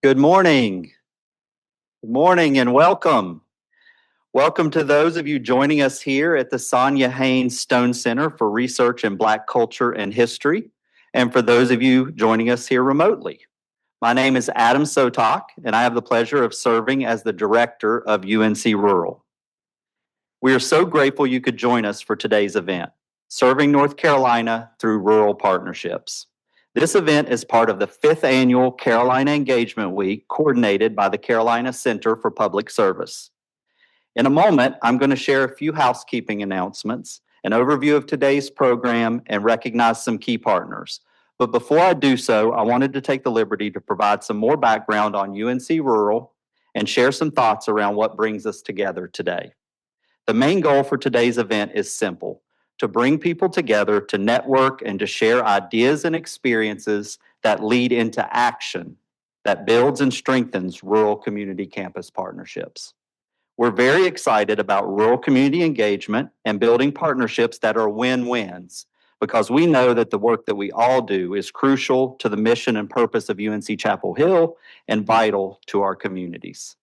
Good morning. Good morning and welcome. Welcome to those of you joining us here at the Sonia Haynes Stone Center for Research in Black Culture and History, and for those of you joining us here remotely. My name is Adam Sotok, and I have the pleasure of serving as the director of UNC Rural. We are so grateful you could join us for today's event, Serving North Carolina Through Rural Partnerships. This event is part of the 5th annual Carolina Engagement Week coordinated by the Carolina Center for Public Service. In a moment, I'm going to share a few housekeeping announcements, an overview of today's program, and recognize some key partners. But before I do so, I wanted to take the liberty to provide some more background on UNC Rural and share some thoughts around what brings us together today. The main goal for today's event is simple: to bring people together to network and to share ideas and experiences that lead into action that builds and strengthens rural community campus partnerships. We're very excited about rural community engagement and building partnerships that are win-wins, because we know that the work that we all do is crucial to the mission and purpose of UNC Chapel Hill and vital to our communities.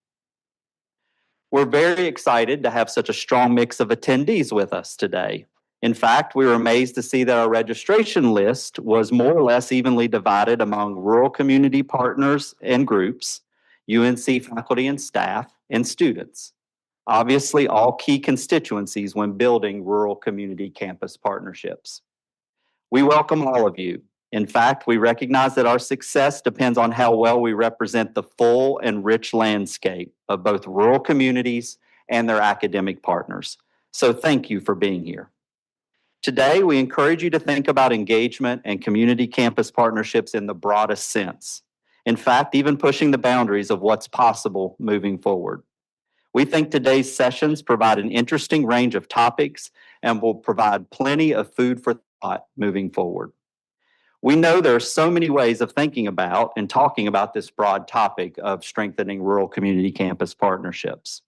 We're very excited to have such a strong mix of attendees with us today. In fact, we were amazed to see that our registration list was more or less evenly divided among rural community partners and groups, UNC faculty and staff, and students. Obviously, all key constituencies when building rural community campus partnerships. We welcome all of you. In fact, we recognize that our success depends on how well we represent the full and rich landscape of both rural communities and their academic partners. So thank you for being here. Today, we encourage you to think about engagement and community campus partnerships in the broadest sense. In fact, even pushing the boundaries of what's possible moving forward. We think today's sessions provide an interesting range of topics and will provide plenty of food for thought moving forward. We know there are so many ways of thinking about and talking about this broad topic of strengthening rural community campus partnerships.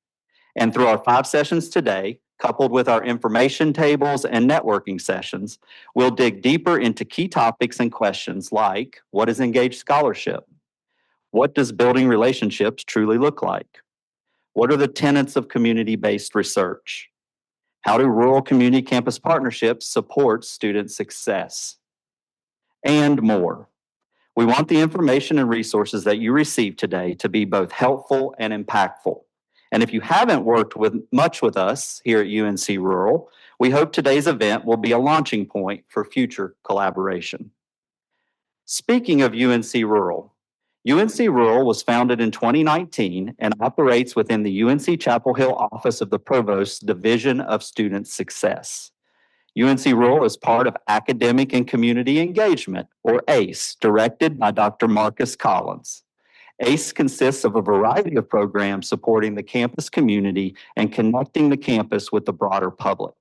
And through our 5 sessions today, coupled with our information tables and networking sessions, we'll dig deeper into key topics and questions like, what is engaged scholarship? What does building relationships truly look like? What are the tenets of community-based research? How do rural community campus partnerships support student success? And more. We want the information and resources that you receive today to be both helpful and impactful. And if you haven't worked much with us here at UNC Rural, we hope today's event will be a launching point for future collaboration. Speaking of UNC Rural was founded in 2019 and operates within the UNC Chapel Hill Office of the Provost's Division of Student Success. UNC Rural is part of Academic and Community Engagement, or ACE, directed by Dr. Marcus Collins. ACE consists of a variety of programs supporting the campus community and connecting the campus with the broader public.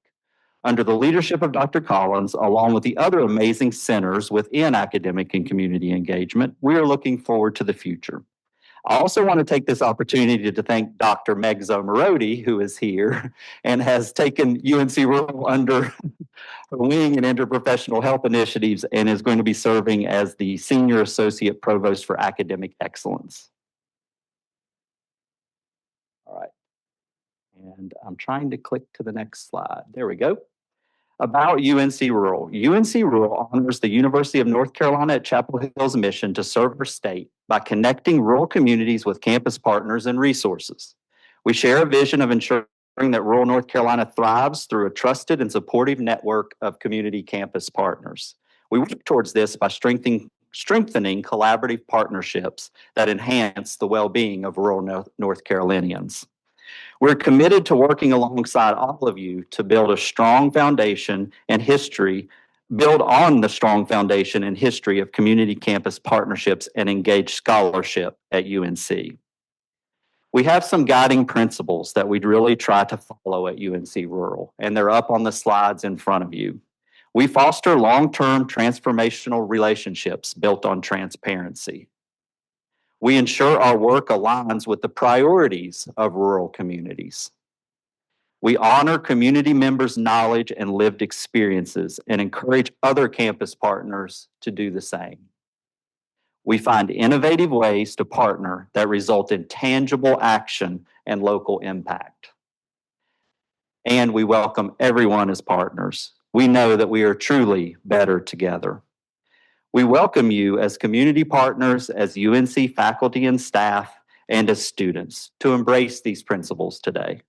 Under the leadership of Dr. Collins, along with the other amazing centers within academic and community engagement, we are looking forward to the future. I also want to take this opportunity to thank Dr. Meg Zomarodi, who is here and has taken UNC Rural under her wing in interprofessional health initiatives and is going to be serving as the Senior Associate Provost for Academic Excellence. All right. And I'm trying to click to the next slide. There we go. About UNC Rural. UNC Rural honors the University of North Carolina at Chapel Hill's mission to serve her state by connecting rural communities with campus partners and resources. We share a vision of ensuring that rural North Carolina thrives through a trusted and supportive network of community campus partners. We work towards this by strengthening collaborative partnerships that enhance the well-being of rural North Carolinians. We're committed to working alongside all of you to build a strong foundation and build on the strong foundation and history of community campus partnerships and engaged scholarship at UNC. We have some guiding principles that we'd really try to follow at UNC Rural, and they're up on the slides in front of you. We foster long-term transformational relationships built on transparency. We ensure our work aligns with the priorities of rural communities. We honor community members' knowledge and lived experiences and encourage other campus partners to do the same. We find innovative ways to partner that result in tangible action and local impact. And we welcome everyone as partners. We know that we are truly better together. We welcome you as community partners, as UNC faculty and staff, and as students to embrace these principles today.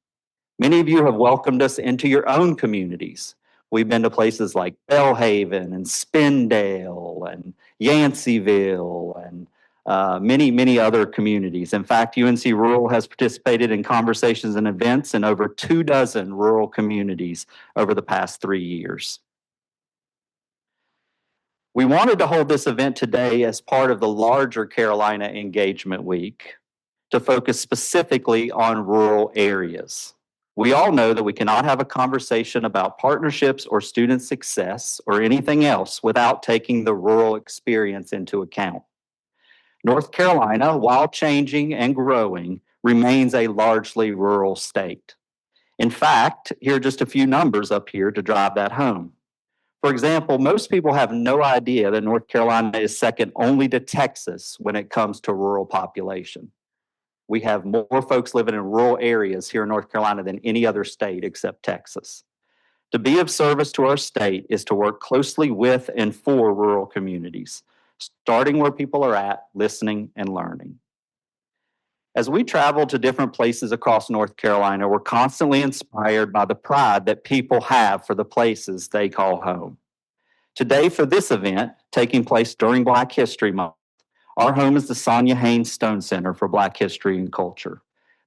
Many of you have welcomed us into your own communities. We've been to places like Bellhaven and Spindale and Yanceyville and many other communities. In fact, UNC Rural has participated in conversations and events in over 24 rural communities over the past 3 years. We wanted to hold this event today as part of the larger Carolina Engagement Week to focus specifically on rural areas. We all know that we cannot have a conversation about partnerships or student success or anything else without taking the rural experience into account. North Carolina, while changing and growing, remains a largely rural state. In fact, here are just a few numbers up here to drive that home. For example, most people have no idea that North Carolina is second only to Texas when it comes to rural population. We have more folks living in rural areas here in North Carolina than any other state except Texas. To be of service to our state is to work closely with and for rural communities, starting where people are at, listening and learning. As we travel to different places across North Carolina, we're constantly inspired by the pride that people have for the places they call home. Today, for this event, taking place during Black History Month, our home is the Sonia Haynes Stone Center for Black History and Culture.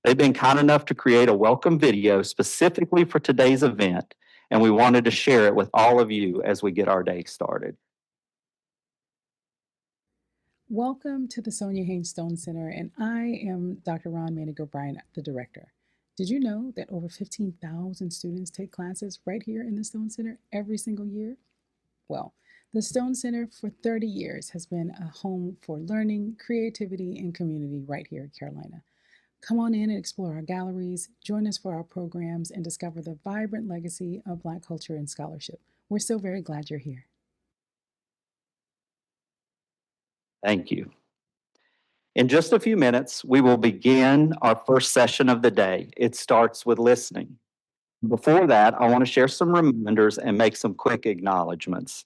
They've been kind enough to create a welcome video specifically for today's event, and we wanted to share it with all of you as we get our day started. Welcome to the Sonia Haynes Stone Center, and I am Dr. Ron Manigo-Bryan, the director. Did you know that over 15,000 students take classes right here in the Stone Center every single year? Well, the Stone Center for 30 years has been a home for learning, creativity, and community right here in Carolina. Come on in and explore our galleries, join us for our programs, and discover the vibrant legacy of Black culture and scholarship. We're so very glad you're here. Thank you. In just a few minutes, we will begin our first session of the day. It starts with listening. Before that, I want to share some reminders and make some quick acknowledgments.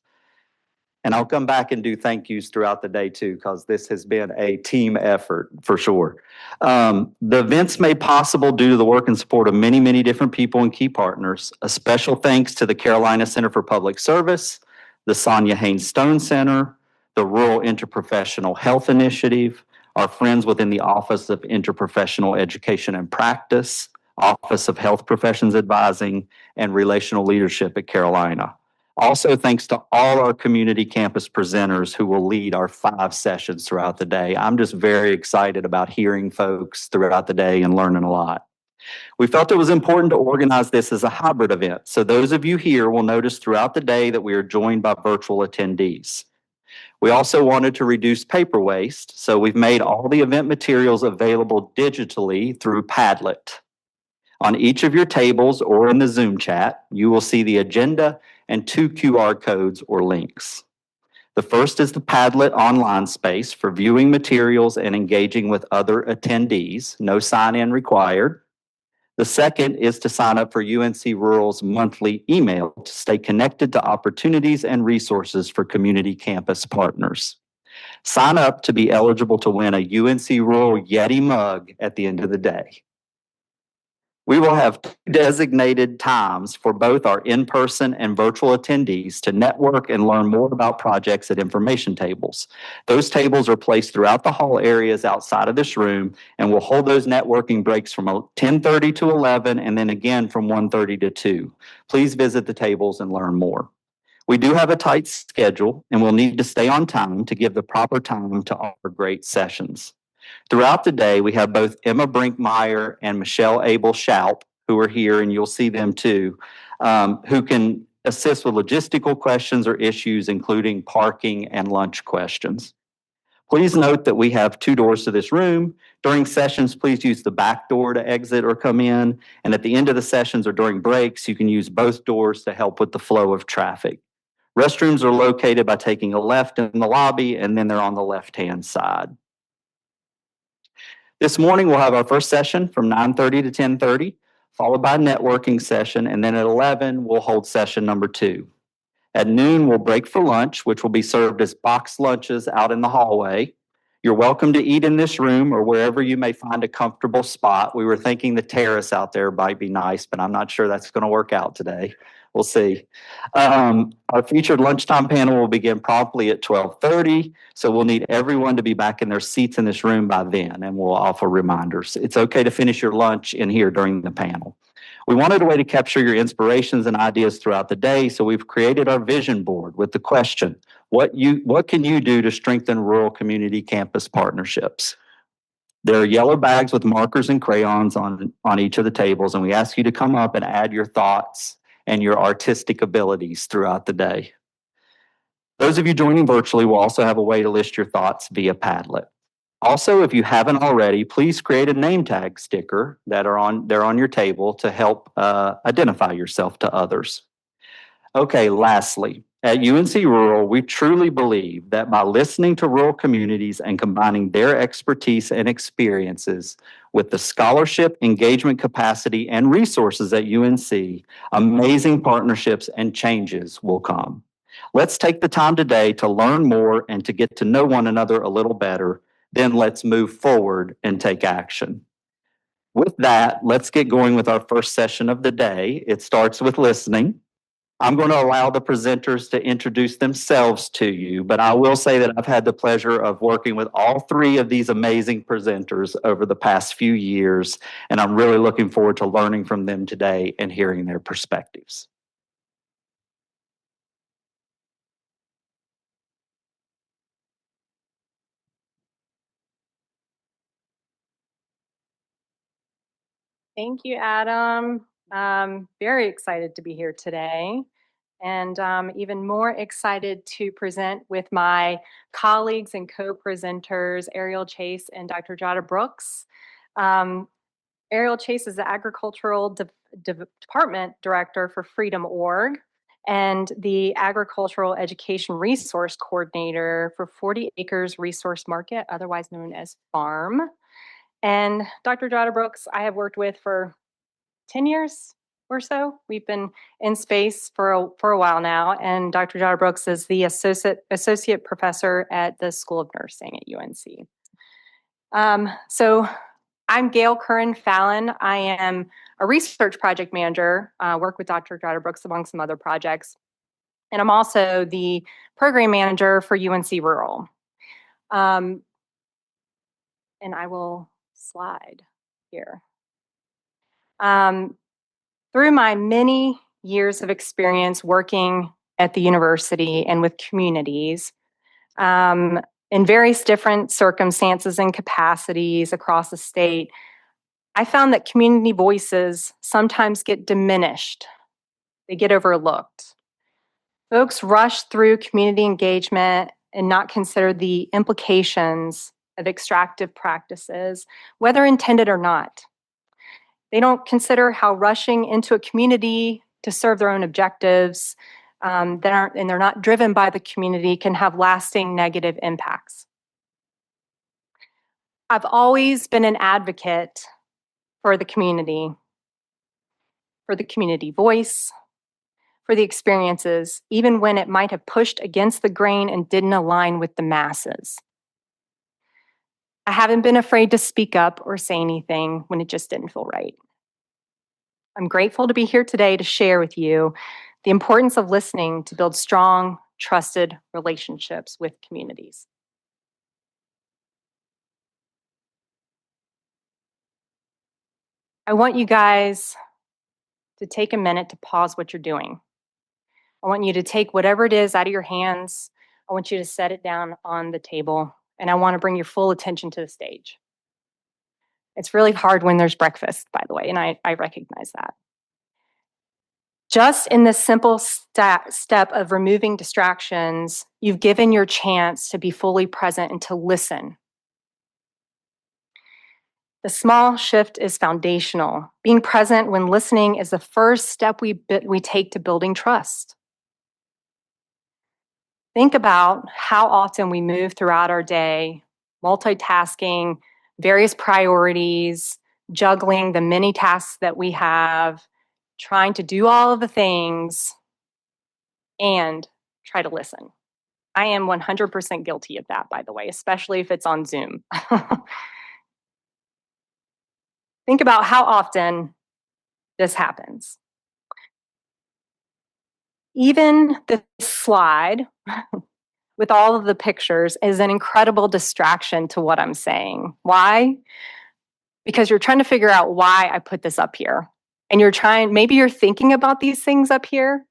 And I'll come back and do thank yous throughout the day too, because this has been a team effort for sure. The event's made possible due to the work and support of many different people and key partners. A special thanks to the Carolina Center for Public Service, the Sonia Haynes Stone Center, the Rural Interprofessional Health Initiative, our friends within the Office of Interprofessional Education and Practice, Office of Health Professions Advising, and Relational Leadership at Carolina. Also, thanks to all our community campus presenters who will lead our 5 sessions throughout the day. I'm just very excited about hearing folks throughout the day and learning a lot. We felt it was important to organize this as a hybrid event. So those of you here will notice throughout the day that we are joined by virtual attendees. We also wanted to reduce paper waste, so we've made all the event materials available digitally through Padlet. On each of your tables or in the Zoom chat, you will see the agenda and 2 QR codes or links. The first is the Padlet online space for viewing materials and engaging with other attendees, no sign-in required. The second is to sign up for UNC Rural's monthly email to stay connected to opportunities and resources for community campus partners. Sign up to be eligible to win a UNC Rural Yeti mug at the end of the day. We will have 2 designated times for both our in-person and virtual attendees to network and learn more about projects at information tables. Those tables are placed throughout the hall areas outside of this room, and we'll hold those networking breaks from 10:30 to 11 and then again from 1:30 to 2. Please visit the tables and learn more. We do have a tight schedule, and we'll need to stay on time to give the proper time to offer great sessions. Throughout the day, we have both Emma Brinkmeyer and Michelle Abel-Schaup, who are here, and you'll see them too, who can assist with logistical questions or issues, including parking and lunch questions. Please note that we have 2 doors to this room. During sessions, please use the back door to exit or come in. And at the end of the sessions or during breaks, you can use both doors to help with the flow of traffic. Restrooms are located by taking a left in the lobby, and then they're on the left-hand side. This morning, we'll have our first session from 9:30 to 10:30, followed by a networking session, and then at 11, we'll hold session number 2. At noon, we'll break for lunch, which will be served as boxed lunches out in the hallway. You're welcome to eat in this room or wherever you may find a comfortable spot. We were thinking the terrace out there might be nice, but I'm not sure that's going to work out today. We'll see. Our featured lunchtime panel will begin promptly at 12:30, so we'll need everyone to be back in their seats in this room by then, and we'll offer reminders. It's okay to finish your lunch in here during the panel. We wanted a way to capture your inspirations and ideas throughout the day, so we've created our vision board with the question, what can you do to strengthen rural community campus partnerships? There are yellow bags with markers and crayons on each of the tables, and we ask you to come up and add your thoughts and your artistic abilities throughout the day. Those of you joining virtually will also have a way to list your thoughts via Padlet. Also, if you haven't already, please create a name tag sticker they're on your table to help identify yourself to others. Okay, lastly, at UNC Rural, we truly believe that by listening to rural communities and combining their expertise and experiences with the scholarship, engagement capacity, and resources at UNC, amazing partnerships and changes will come. Let's take the time today to learn more and to get to know one another a little better. Then let's move forward and take action. With that, let's get going with our first session of the day. It starts with listening. I'm going to allow the presenters to introduce themselves to you, but I will say that I've had the pleasure of working with all 3 of these amazing presenters over the past few years, and I'm really looking forward to learning from them today and hearing their perspectives. Thank you, Adam. Very excited to be here today, and even more excited to present with my colleagues and co-presenters, Ariel Chase and Dr. Jada Brooks. Ariel Chase is the Agricultural Department Director for Freedom.org and the Agricultural Education Resource Coordinator for 40 Acres Resource Market, otherwise known as FARM. And Dr. Jada Brooks, I have worked with for 10 years or so. We've been in space for a while now. And Dr. Jada Brooks is the associate professor at the School of Nursing at UNC. So I'm Gail Curran Fallon. I am a research project manager, work with Dr. Jada Brooks among some other projects. And I'm also the program manager for UNC Rural. And I will slide here. Through my many years of experience working at the university and with communities, in various different circumstances and capacities across the state, I found that community voices sometimes get diminished. They get overlooked. Folks rush through community engagement and not consider the implications of extractive practices, whether intended or not. They don't consider how rushing into a community to serve their own objectives and they're not driven by the community can have lasting negative impacts. I've always been an advocate for the community voice, for the experiences, even when it might have pushed against the grain and didn't align with the masses. I haven't been afraid to speak up or say anything when it just didn't feel right. I'm grateful to be here today to share with you the importance of listening to build strong, trusted relationships with communities. I want you guys to take a minute to pause what you're doing. I want you to take whatever it is out of your hands. I want you to set it down on the table, and I want to bring your full attention to the stage. It's really hard when there's breakfast, by the way, and I recognize that. Just in this simple step of removing distractions, you've given your chance to be fully present and to listen. The small shift is foundational. Being present when listening is the first step we take to building trust. Think about how often we move throughout our day, multitasking, various priorities, juggling the many tasks that we have, trying to do all of the things, and try to listen. I am 100% guilty of that, by the way, especially if it's on Zoom. Think about how often this happens. Even the slide with all of the pictures is an incredible distraction to what I'm saying. Why? Because you're trying to figure out why I put this up here. And maybe you're thinking about these things up here,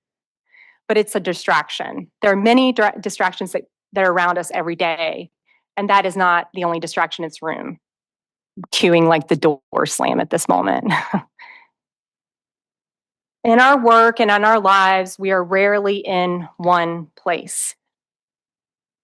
but it's a distraction. There are many distractions that are around us every day. And that is not the only distraction in this room. Cueing like the door slam at this moment. In our work and in our lives, we are rarely in one place.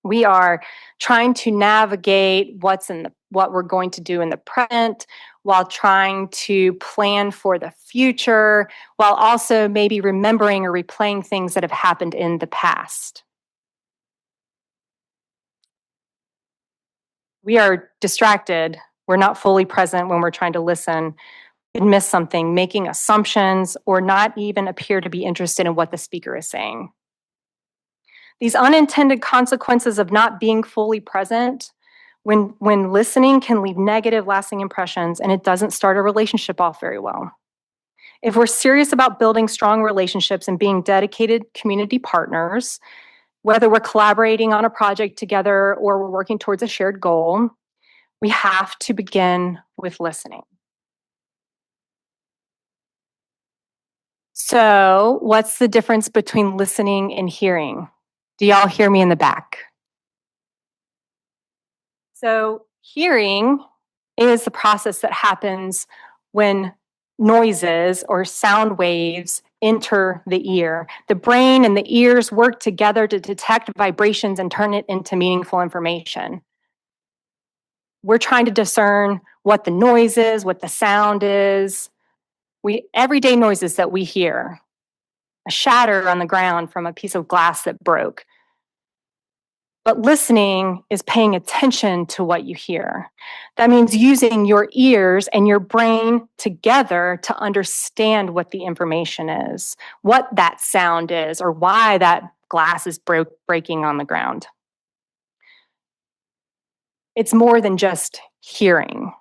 We are trying to navigate what we're going to do in the present, while trying to plan for the future, while also maybe remembering or replaying things that have happened in the past. We are distracted. We're not fully present when we're trying to listen. We miss something, making assumptions, or not even appear to be interested in what the speaker is saying. These unintended consequences of not being fully present when listening can leave negative lasting impressions, and it doesn't start a relationship off very well. If we're serious about building strong relationships and being dedicated community partners, whether we're collaborating on a project together or we're working towards a shared goal, we have to begin with listening. So, what's the difference between listening and hearing? Do y'all hear me in the back? So, hearing is the process that happens when noises or sound waves enter the ear. The brain and the ears work together to detect vibrations and turn it into meaningful information. We're trying to discern what the noise is, what the sound is. Everyday noises that we hear, a shatter on the ground from a piece of glass that broke. But listening is paying attention to what you hear. That means using your ears and your brain together to understand what the information is, what that sound is, or why that glass is breaking on the ground. It's more than just hearing.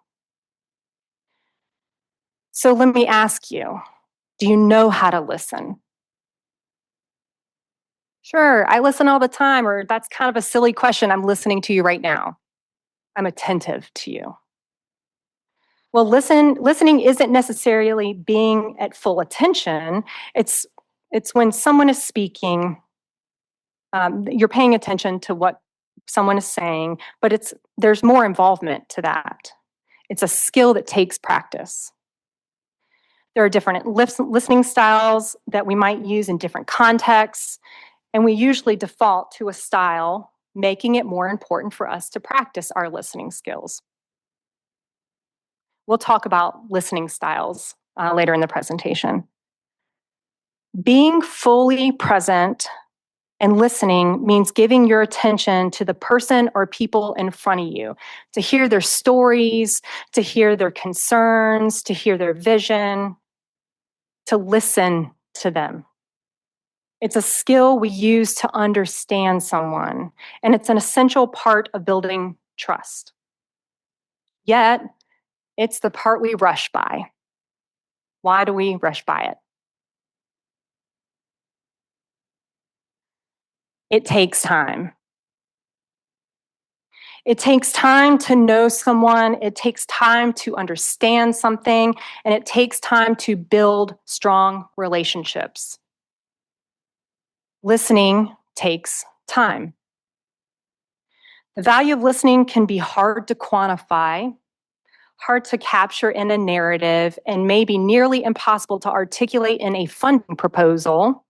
So let me ask you, do you know how to listen? Sure, I listen all the time, or that's kind of a silly question. I'm listening to you right now. I'm attentive to you. Well, listening isn't necessarily being at full attention. It's when someone is speaking, you're paying attention to what someone is saying, but there's more involvement to that. It's a skill that takes practice. There are different listening styles that we might use in different contexts, and we usually default to a style, making it more important for us to practice our listening skills. We'll talk about listening styles later in the presentation. Being fully present and listening means giving your attention to the person or people in front of you, to hear their stories, to hear their concerns, to hear their vision, to listen to them. It's a skill we use to understand someone, and it's an essential part of building trust. Yet, it's the part we rush by. Why do we rush by it? It takes time. It takes time to know someone, it takes time to understand something, and it takes time to build strong relationships. Listening takes time. The value of listening can be hard to quantify, hard to capture in a narrative, and maybe nearly impossible to articulate in a funding proposal.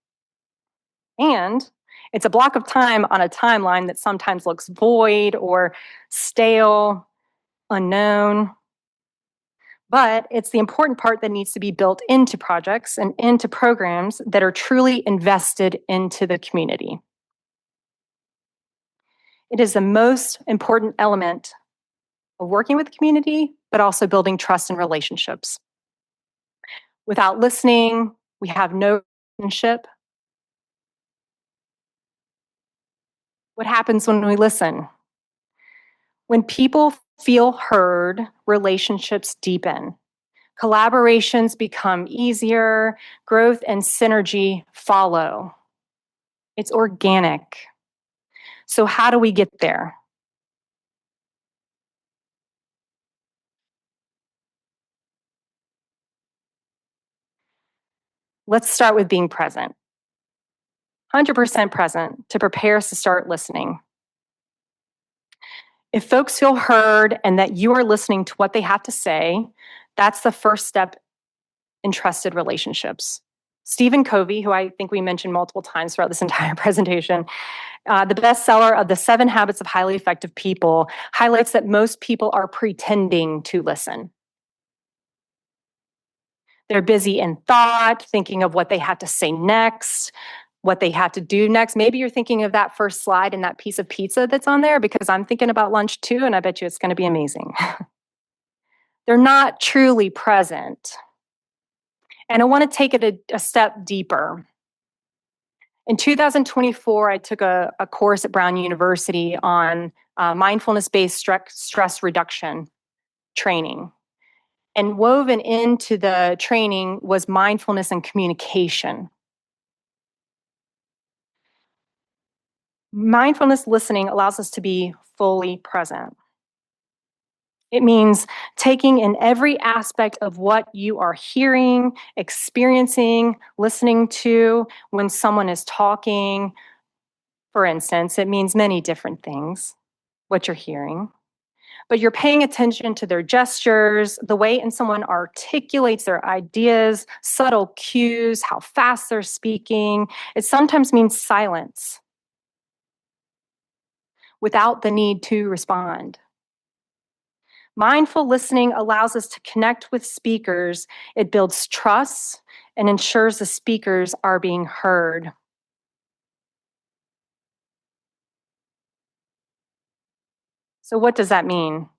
And it's a block of time on a timeline that sometimes looks void or stale, unknown. But it's the important part that needs to be built into projects and into programs that are truly invested into the community. It is the most important element of working with the community, but also building trust and relationships. Without listening, we have no relationship. What happens when we listen? When people feel heard, relationships deepen. Collaborations become easier, growth and synergy follow. It's organic. So, how do we get there? Let's start with being present. 100% present to prepare us to start listening. If folks feel heard and that you are listening to what they have to say, that's the first step in trusted relationships. Stephen Covey, who I think we mentioned multiple times throughout this entire presentation, the bestseller of The 7 Habits of Highly Effective People, highlights that most people are pretending to listen. They're busy in thought, thinking of what they have to say next, what they have to do next. Maybe you're thinking of that first slide and that piece of pizza that's on there, because I'm thinking about lunch too, and I bet you it's going to be amazing. They're not truly present. And I want to take it a step deeper. In 2024, I took a course at Brown University on mindfulness-based stress reduction training. And woven into the training was mindfulness and communication. Mindfulness listening allows us to be fully present. It means taking in every aspect of what you are hearing, experiencing, listening to when someone is talking. For instance, it means many different things, what you're hearing. But you're paying attention to their gestures, the way in someone articulates their ideas, subtle cues, how fast they're speaking. It sometimes means silence without the need to respond. Mindful listening allows us to connect with speakers. It builds trust and ensures the speakers are being heard. So, what does that mean?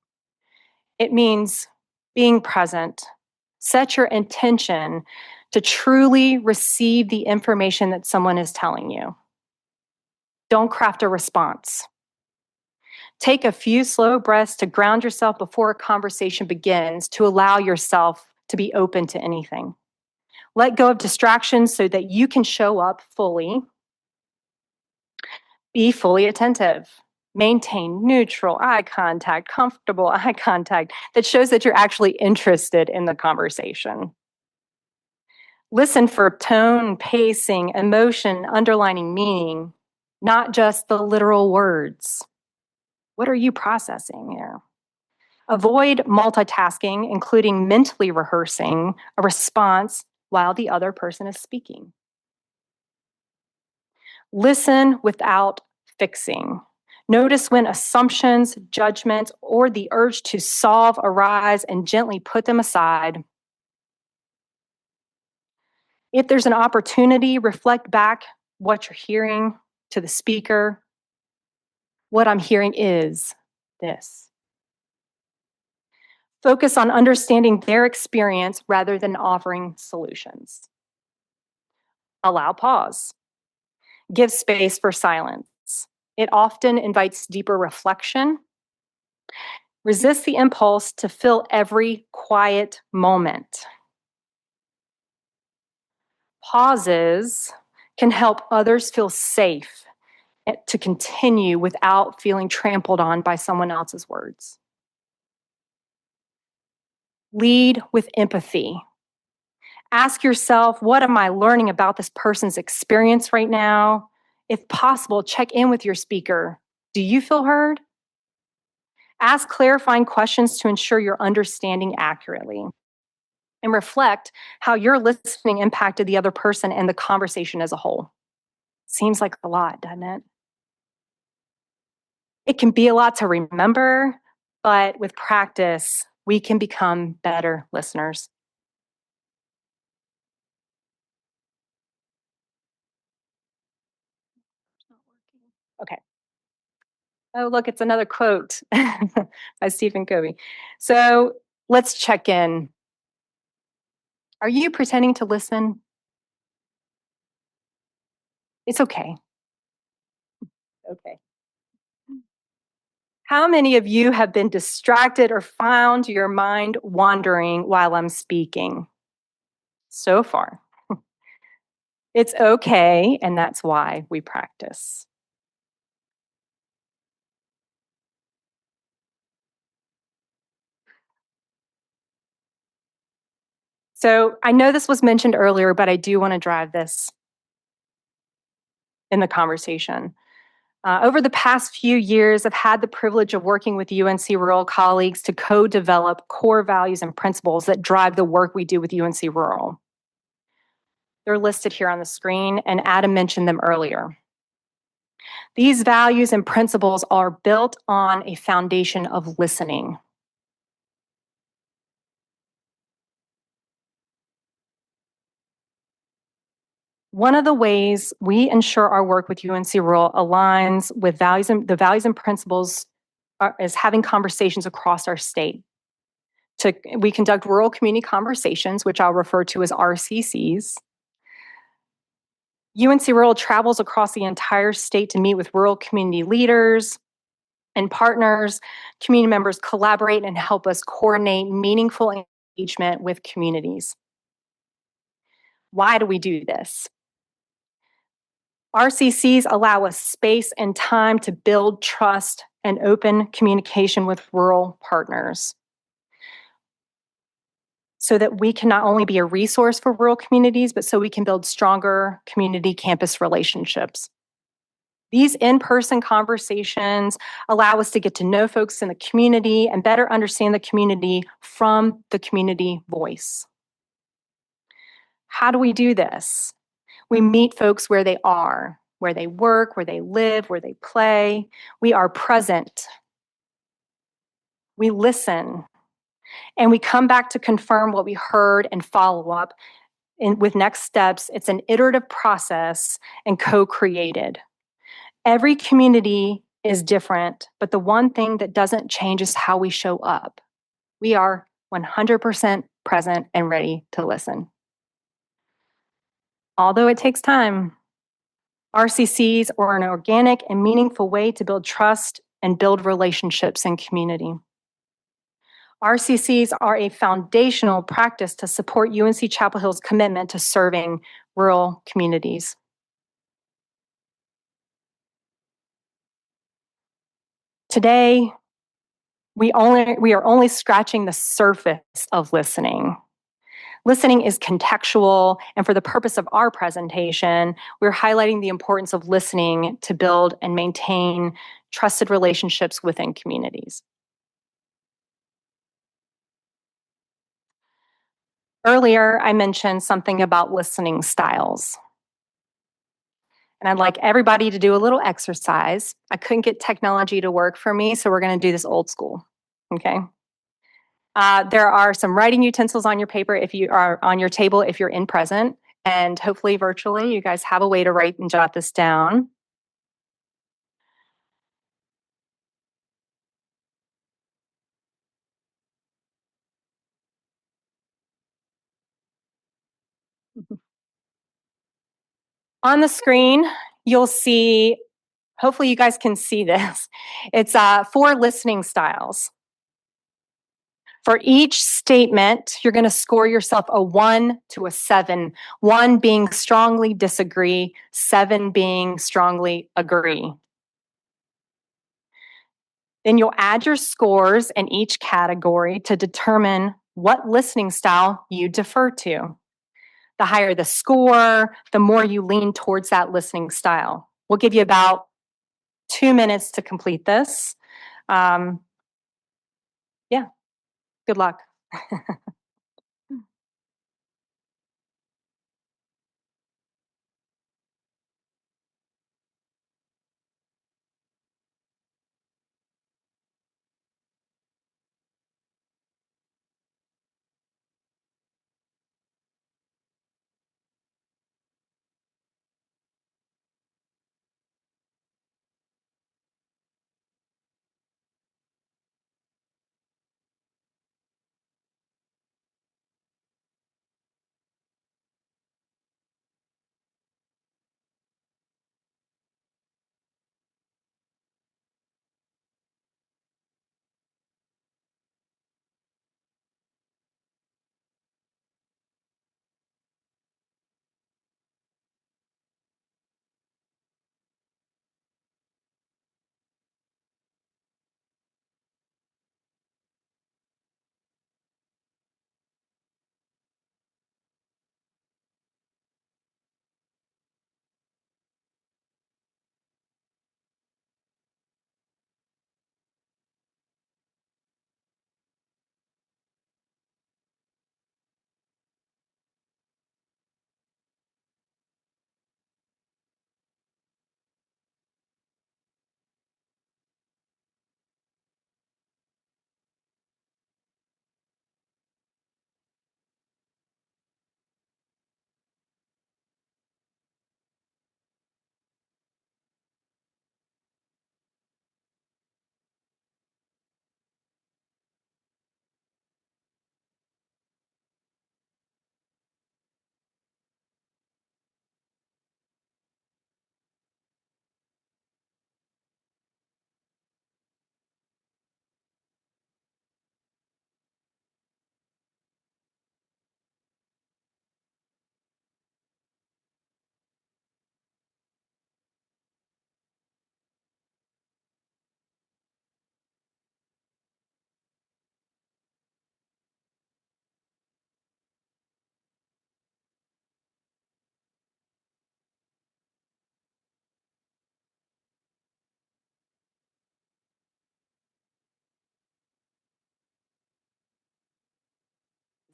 It means being present. Set your intention to truly receive the information that someone is telling you. Don't craft a response. Take a few slow breaths to ground yourself before a conversation begins, to allow yourself to be open to anything. Let go of distractions so that you can show up fully. Be fully attentive. Maintain neutral eye contact, comfortable eye contact that shows that you're actually interested in the conversation. Listen for tone, pacing, emotion, underlining meaning, not just the literal words. What are you processing here? Avoid multitasking, including mentally rehearsing a response while the other person is speaking. Listen without fixing. Notice when assumptions, judgments, or the urge to solve arise and gently put them aside. If there's an opportunity, reflect back what you're hearing to the speaker. What I'm hearing is this. Focus on understanding their experience rather than offering solutions. Allow pause. Give space for silence. It often invites deeper reflection. Resist the impulse to fill every quiet moment. Pauses can help others feel safe to continue without feeling trampled on by someone else's words. Lead with empathy. Ask yourself, what am I learning about this person's experience right now? If possible, check in with your speaker. Do you feel heard? Ask clarifying questions to ensure you're understanding accurately. And reflect how your listening impacted the other person and the conversation as a whole. Seems like a lot, doesn't it? It can be a lot to remember, but with practice, we can become better listeners. Okay. Oh, look, it's another quote by Stephen Covey. So let's check in. Are you pretending to listen? It's okay. Okay. How many of you have been distracted or found your mind wandering while I'm speaking? So far. It's okay, and that's why we practice. So I know this was mentioned earlier, but I do want to drive this in the conversation. Over the past few years, I've had the privilege of working with UNC Rural colleagues to co-develop core values and principles that drive the work we do with UNC Rural. They're listed here on the screen, and Adam mentioned them earlier. These values and principles are built on a foundation of listening. One of the ways we ensure our work with UNC Rural aligns with the values and principles is having conversations across our state. We conduct rural community conversations, which I'll refer to as RCCs. UNC Rural travels across the entire state to meet with rural community leaders and partners. Community members collaborate and help us coordinate meaningful engagement with communities. Why do we do this? RCCs allow us space and time to build trust and open communication with rural partners so that we can not only be a resource for rural communities, but so we can build stronger community campus relationships. These in-person conversations allow us to get to know folks in the community and better understand the community from the community voice. How do we do this? We meet folks where they are, where they work, where they live, where they play. We are present. We listen. And we come back to confirm what we heard and follow up with next steps. It's an iterative process and co-created. Every community is different, but the one thing that doesn't change is how we show up. We are 100% present and ready to listen. Although it takes time, RCCs are an organic and meaningful way to build trust and build relationships in community. RCCs are a foundational practice to support UNC Chapel Hill's commitment to serving rural communities. Today, we are only scratching the surface of listening. Listening is contextual, and for the purpose of our presentation, we're highlighting the importance of listening to build and maintain trusted relationships within communities. Earlier, I mentioned something about listening styles. And I'd like everybody to do a little exercise. I couldn't get technology to work for me, so we're going to do this old school. Okay. There are some writing utensils on your paper if you are on your table if you're in present, and hopefully virtually you guys have a way to write and jot this down. On the screen, you'll see, hopefully you guys can see this. It's 4 listening styles. For each statement, you're going to score yourself a 1 to a 7, 1 being strongly disagree, 7 being strongly agree. Then you'll add your scores in each category to determine what listening style you defer to. The higher the score, the more you lean towards that listening style. We'll give you about 2 minutes to complete this. Yeah, good luck.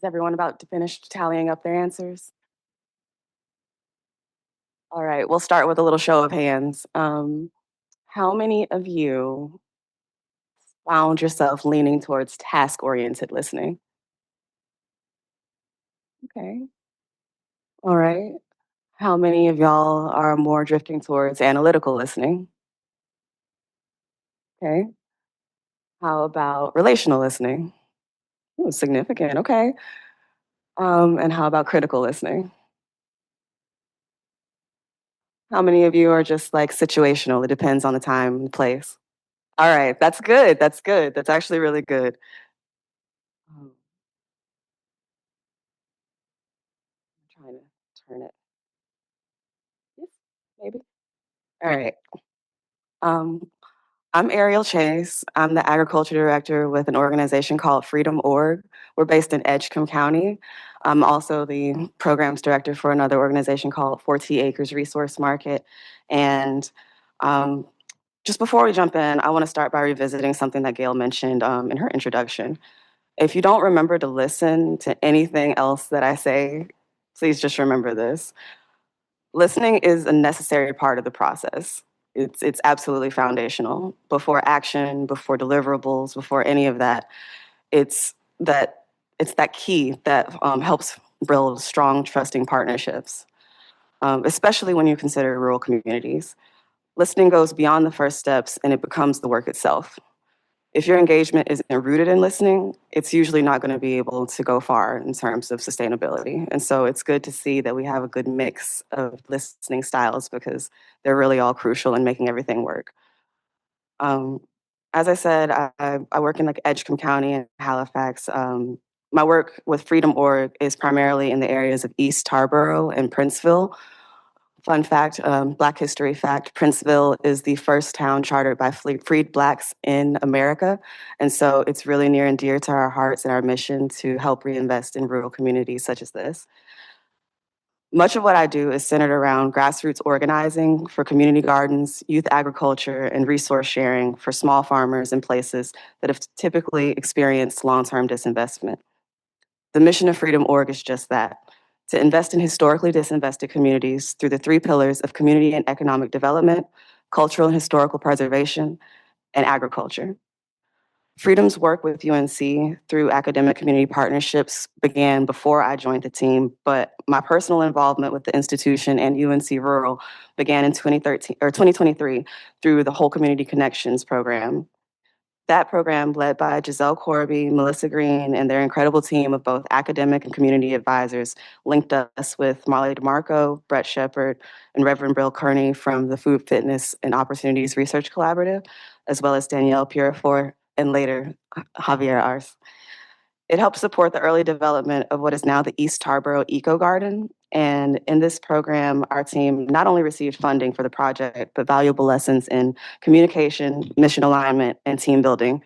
Is everyone about to finish tallying up their answers? All right, we'll start with a little show of hands. How many of you found yourself leaning towards task-oriented listening? Okay. All right. How many of y'all are more drifting towards analytical listening? Okay. How about relational listening? Ooh, significant. Okay. And how about critical listening? How many of you are just like situational? It depends on the time and place. All right, that's good. That's good. That's actually really good. I'm trying to turn it. Yes, maybe. All right. Um, I'm Ariel Chase. I'm the agriculture director with an organization called Freedom Org. We're based in Edgecombe County. I'm also the programs director for another organization called 40 Acres Resource Market. And um, just before we jump in, I want to start by revisiting something that Gail mentioned in her introduction. If you don't remember to listen to anything else that I say, please just remember this. Listening is a necessary part of the process. It's absolutely foundational. Before action, before deliverables, before any of that, it's that it's that key that helps build strong, trusting partnerships, especially when you consider rural communities. Listening goes beyond the first steps and it becomes the work itself. If your engagement isn't rooted in listening, it's usually not going to be able to go far in terms of sustainability. And so it's good to see that we have a good mix of listening styles because they're really all crucial in making everything work. Um, as I said, I work in like Edgecombe County and Halifax. My work with Freedom Org is primarily in the areas of East Tarboro and Princeville. Fun fact, Black history fact, Princeville is the first town chartered by freed Blacks in America. And so it's really near and dear to our hearts and our mission to help reinvest in rural communities such as this. Much of what I do is centered around grassroots organizing for community gardens, youth agriculture, and resource sharing for small farmers in places that have typically experienced long-term disinvestment. The mission of Freedom Org is just that, to invest in historically disinvested communities through the three pillars of community and economic development, cultural and historical preservation, and agriculture. Freedom's work with UNC through academic community partnerships began before I joined the team, but my personal involvement with the institution and UNC Rural began in 2013 or 2023 through the Whole Community Connections program. That program, led by Giselle Corby, Melissa Green, and their incredible team of both academic and community advisors, linked us with Molly DeMarco, Brett Shepard, and Reverend Bill Kearney from the Food, Fitness, and Opportunities Research Collaborative, as well as Danielle Purifoy and later Javier Ars. It helped support the early development of what is now the East Tarboro Eco Garden. And in this program, our team not only received funding for the project, but valuable lessons in communication, mission alignment, and team building,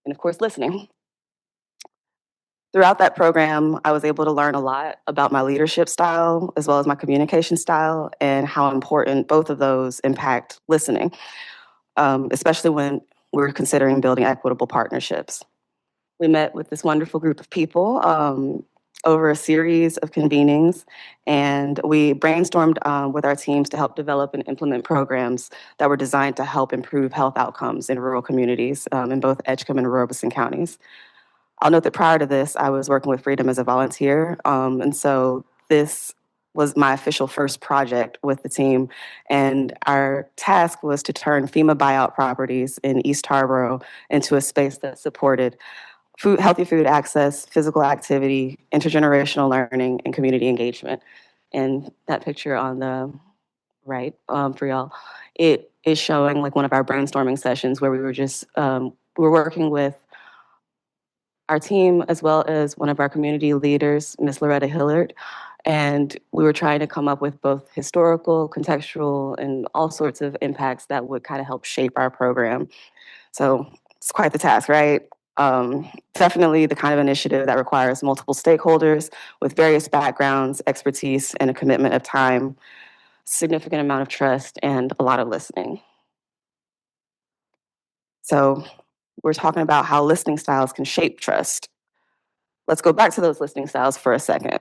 and of course, listening. Throughout that program, I was able to learn a lot about my leadership style, as well as my communication style, and how important both of those impact listening, especially when we're considering building equitable partnerships. We met with this wonderful group of people over a series of convenings, and we brainstormed with our teams to help develop and implement programs that were designed to help improve health outcomes in rural communities in both Edgecombe and Robeson counties. I'll note that prior to this, I was working with Freedom as a volunteer, and so this was my official first project with the team, and our task was to turn FEMA buyout properties in East Tarboro into a space that supported healthy food access, physical activity, intergenerational learning, and community engagement. And that picture on the right for y'all, it is showing like one of our brainstorming sessions where we were just we were working with our team as well as one of our community leaders, Miss Loretta Hillard, and we were trying to come up with both historical, contextual, and all sorts of impacts that would kind of help shape our program. So it's quite the task, right? Definitely the kind of initiative that requires multiple stakeholders with various backgrounds, expertise, and a commitment of time, significant amount of trust, and a lot of listening. So we're talking about how listening styles can shape trust. Let's go back to those listening styles for a second.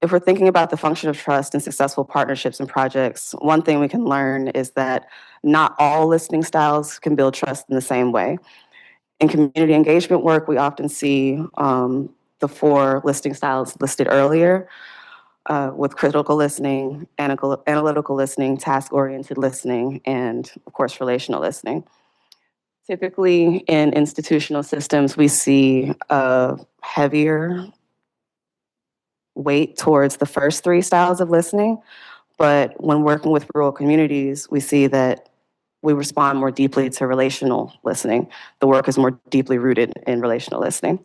If we're thinking about the function of trust in successful partnerships and projects, one thing we can learn is that not all listening styles can build trust in the same way. In community engagement work, we often see the four listening styles listed earlier, with critical listening, analytical listening, task-oriented listening, and of course, relational listening. Typically in institutional systems, we see a heavier weight towards the first three styles of listening, but when working with rural communities, we see that we respond more deeply to relational listening. The work is more deeply rooted in relational listening.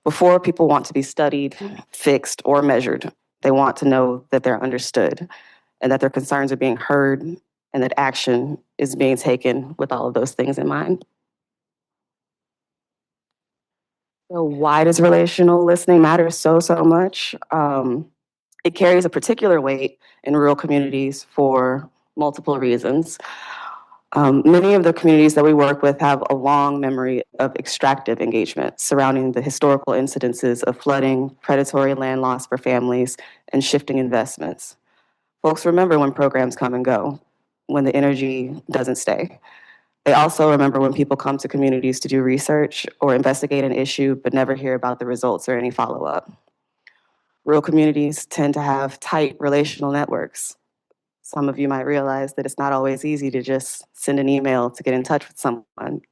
Before people want to be studied, fixed, or measured, they want to know that they're understood and that their concerns are being heard and that action is being taken with all of those things in mind. So why does relational listening matter so much? It carries a particular weight in rural communities for multiple reasons. Many of the communities that we work with have a long memory of extractive engagement surrounding the historical incidences of flooding, predatory land loss for families, and shifting investments. Folks remember when programs come and go, when the energy doesn't stay. They also remember when people come to communities to do research or investigate an issue but never hear about the results or any follow-up. Rural communities tend to have tight relational networks. Some of you might realize that it's not always easy to just send an email to get in touch with someone.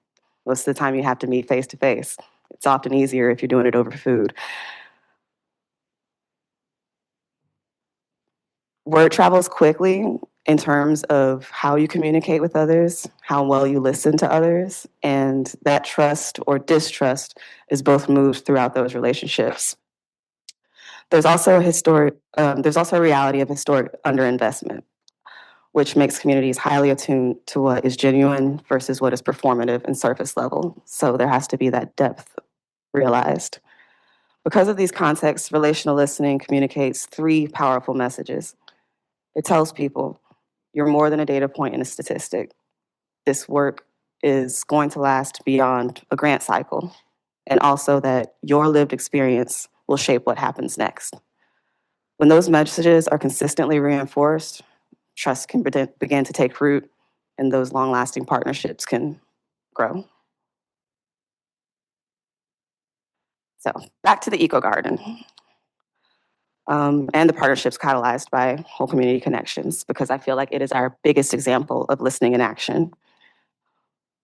Most of the time you have to meet face to face. It's often easier if you're doing it over food. Word travels quickly in terms of how you communicate with others, how well you listen to others, and that trust or distrust is both moved throughout those relationships. There's also a reality of historic underinvestment, which makes communities highly attuned to what is genuine versus what is performative and surface level. So there has to be that depth realized. Because of these contexts, relational listening communicates three powerful messages. It tells people, you're more than a data point and a statistic. This work is going to last beyond a grant cycle, and also that your lived experience will shape what happens next. When those messages are consistently reinforced, trust can begin to take root, and those long-lasting partnerships can grow. So back to the Eco Garden and the partnerships catalyzed by whole community connections, because I feel like it is our biggest example of listening in action.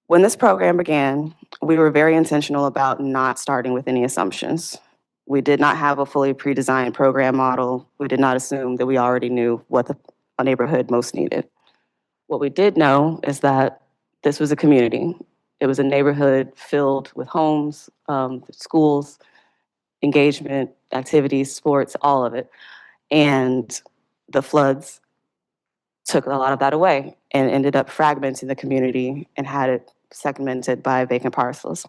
When this program began, we were very intentional about not starting with any assumptions. We did not have a fully pre-designed program model. We did not assume that we already knew what a neighborhood most needed. What we did know is that this was a community. It was a neighborhood filled with homes, schools, engagement, activities, sports, all of it. And the floods took a lot of that away and ended up fragmenting the community and had it segmented by vacant parcels.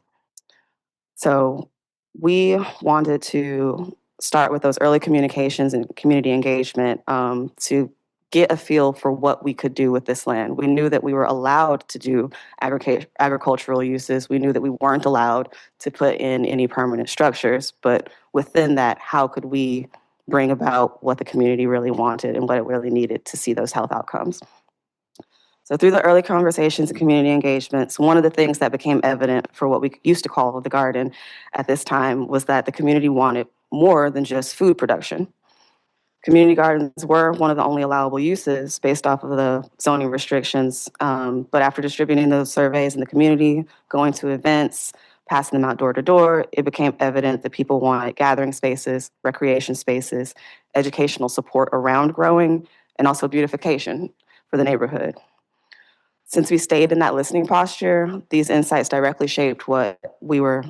So we wanted to start with those early communications and community engagement to get a feel for what we could do with this land. We knew that we were allowed to do agricultural uses. We knew that we weren't allowed to put in any permanent structures, but within that, how could we bring about what the community really wanted and what it really needed to see those health outcomes? So through the early conversations and community engagements, one of the things that became evident for what we used to call the garden at this time was that the community wanted more than just food production. Community gardens were one of the only allowable uses based off of the zoning restrictions, but after distributing those surveys in the community, going to events, passing them out door to door, it became evident that people wanted gathering spaces, recreation spaces, educational support around growing, and also beautification for the neighborhood. Since we stayed in that listening posture, these insights directly shaped what we were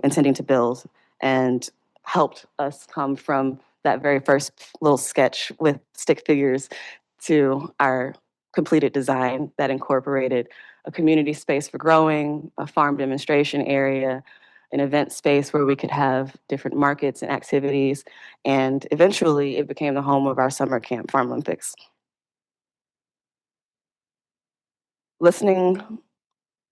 intending to build and helped us come from that very first little sketch with stick figures to our completed design that incorporated a community space for growing, a farm demonstration area, an event space where we could have different markets and activities, and eventually it became the home of our summer camp, Farm Olympics. Listening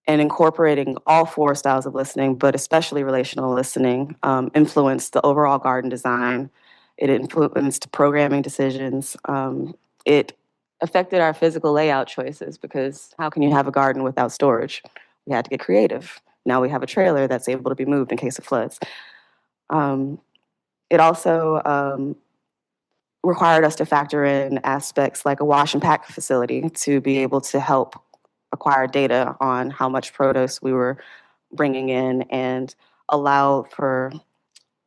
and incorporating all four styles of listening, but especially relational listening, influenced the overall garden design. It influenced programming decisions. It affected our physical layout choices because how can you have a garden without storage? We had to get creative. Now we have a trailer that's able to be moved in case of floods. It also required us to factor in aspects like a wash and pack facility to be able to help acquire data on how much produce we were bringing in and allow for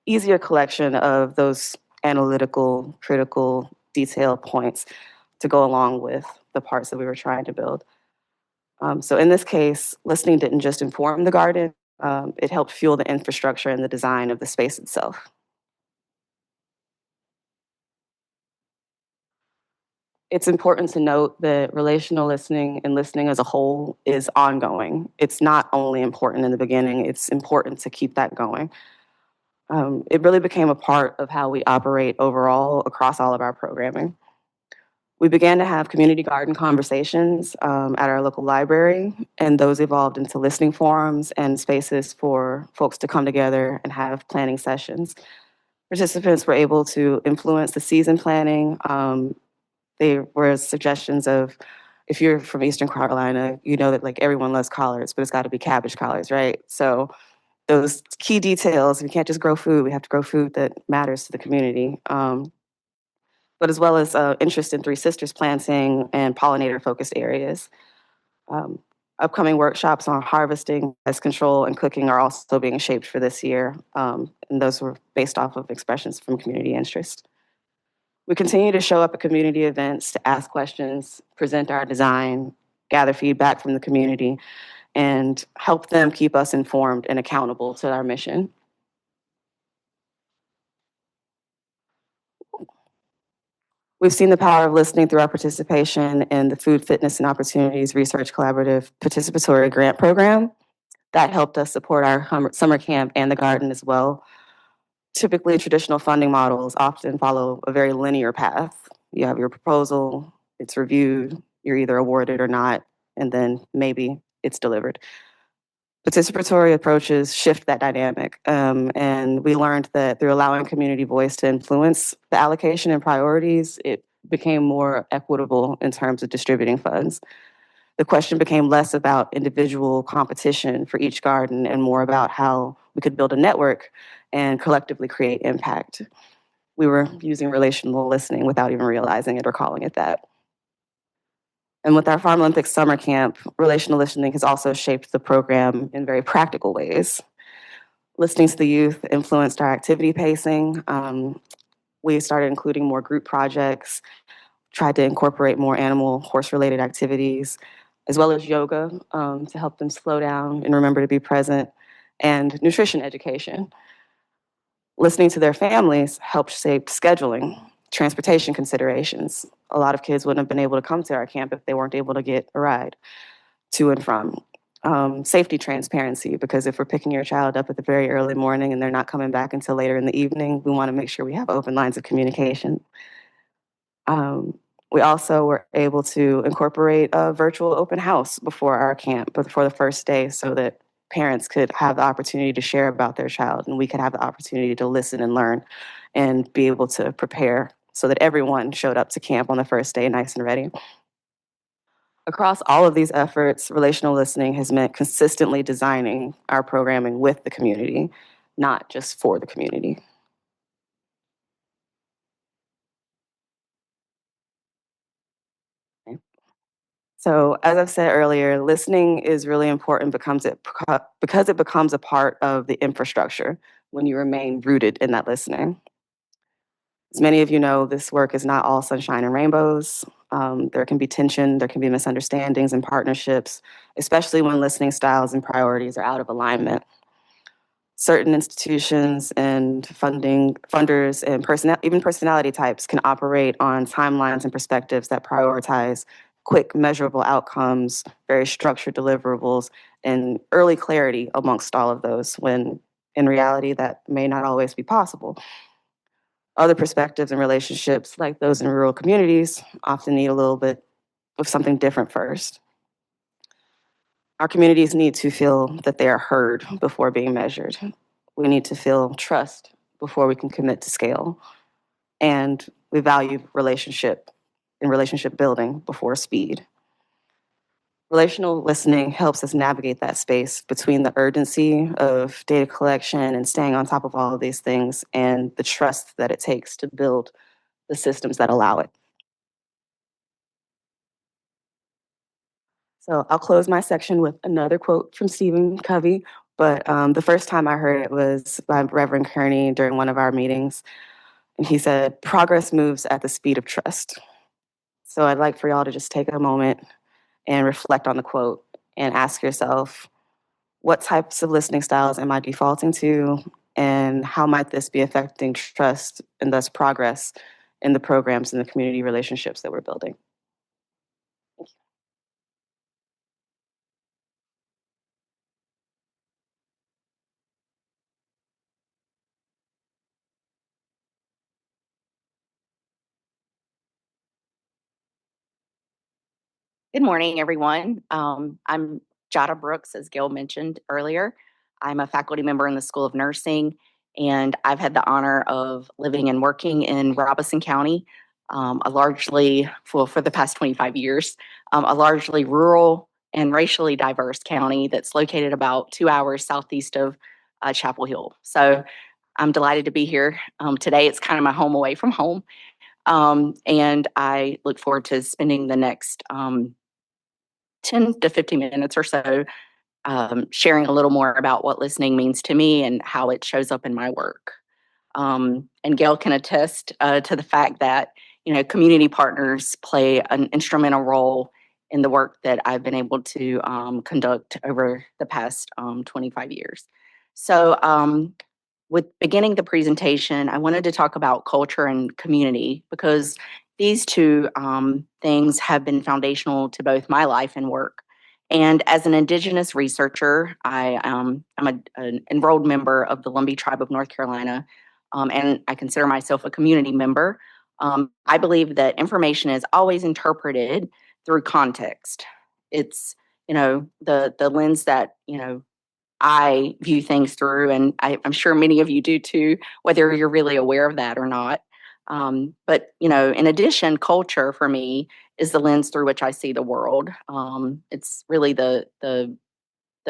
easier collection of those analytical, critical, detailed points to go along with the parts that we were trying to build. So in this case, listening didn't just inform the garden, it helped fuel the infrastructure and the design of the space itself. It's important to note that relational listening and listening as a whole is ongoing. It's not only important in the beginning, it's important to keep that going. It really became a part of how we operate overall across all of our programming. We began to have community garden conversations at our local library, and those evolved into listening forums and spaces for folks to come together and have planning sessions. Participants were able to influence the season planning. There were suggestions of, if you're from Eastern Carolina, you know that like everyone loves collards, but it's got to be cabbage collards, right? So those key details, we can't just grow food, we have to grow food that matters to the community. But as well as interest in Three Sisters planting and pollinator-focused areas. Um, Upcoming workshops on harvesting, pest control, and cooking are also being shaped for this year, and those were based off of expressions from community interest. We continue to show up at community events to ask questions, present our design, gather feedback from the community, and help them keep us informed and accountable to our mission. We've seen the power of listening through our participation in the Food, Fitness, and Opportunities Research Collaborative Participatory Grant Program. That helped us support our summer camp and the garden as well. Typically, traditional funding models often follow a very linear path. You have your proposal, it's reviewed, you're either awarded or not, and then maybe it's delivered. Participatory approaches shift that dynamic, and we learned that through allowing community voice to influence the allocation and priorities, it became more equitable in terms of distributing funds. The question became less about individual competition for each garden and more about how we could build a network and collectively create impact. We were using relational listening without even realizing it or calling it that. And with our Farm Olympics summer camp, relational listening has also shaped the program in very practical ways. Listening to the youth influenced our activity pacing. We started including more group projects, tried to incorporate more animal, horse-related activities, as well as yoga to help them slow down and remember to be present, and nutrition education. Listening to their families helped shape scheduling, transportation considerations. A lot of kids wouldn't have been able to come to our camp if they weren't able to get a ride to and from. Safety transparency, because if we're picking your child up at the very early morning and they're not coming back until later in the evening, we want to make sure we have open lines of communication. We also were able to incorporate a virtual open house before our camp, before the first day, so that parents could have the opportunity to share about their child and we could have the opportunity to listen and learn and be able to prepare so that everyone showed up to camp on the first day nice and ready. Across all of these efforts, relational listening has meant consistently designing our programming with the community, not just for the community. So, as I've said earlier, listening is really important because it becomes a part of the infrastructure when you remain rooted in that listening. As many of you know, this work is not all sunshine and rainbows. There can be tension, there can be misunderstandings and partnerships, especially when listening styles and priorities are out of alignment. Certain institutions and funders and even personality types can operate on timelines and perspectives that prioritize quick, measurable outcomes, very structured deliverables, and early clarity amongst all of those, when in reality that may not always be possible. Other perspectives and relationships, like those in rural communities, often need a little bit of something different first. Our communities need to feel that they are heard before being measured. We need to feel trust before we can commit to scale. And we value relationship and relationship building before speed. Relational listening helps us navigate that space between the urgency of data collection and staying on top of all of these things and the trust that it takes to build the systems that allow it. So I'll close my section with another quote from Stephen Covey, but the first time I heard it was by Reverend Kearney during one of our meetings. And he said, "Progress moves at the speed of trust." So I'd like for y'all to just take a moment and reflect on the quote and ask yourself, what types of listening styles am I defaulting to? And how might this be affecting trust and thus progress in the programs and the community relationships that we're building? Good morning, everyone. I'm Jada Brooks, as Gail mentioned earlier. I'm a faculty member in the School of Nursing, and I've had the honor of living and working in Robeson County, a largely, for the past 25 years, a largely rural and racially diverse county that's located about 2 hours southeast of Chapel Hill. So I'm delighted to be here today. It's kind of my home away from home, and I look forward to spending the next 10 to 15 minutes or so, sharing a little more about what listening means to me and how it shows up in my work. And Gail can attest to the fact that, community partners play an instrumental role in the work that I've been able to conduct over the past 25 years. So, with beginning the presentation, I wanted to talk about culture and community because these two things have been foundational to both my life and work. And as an Indigenous researcher, I'm an enrolled member of the Lumbee Tribe of North Carolina, and I consider myself a community member. I believe that information is always interpreted through context. It's the lens that I view things through, and I'm sure many of you do too, whether you're really aware of that or not. But in addition, culture for me is the lens through which I see the world. It's really the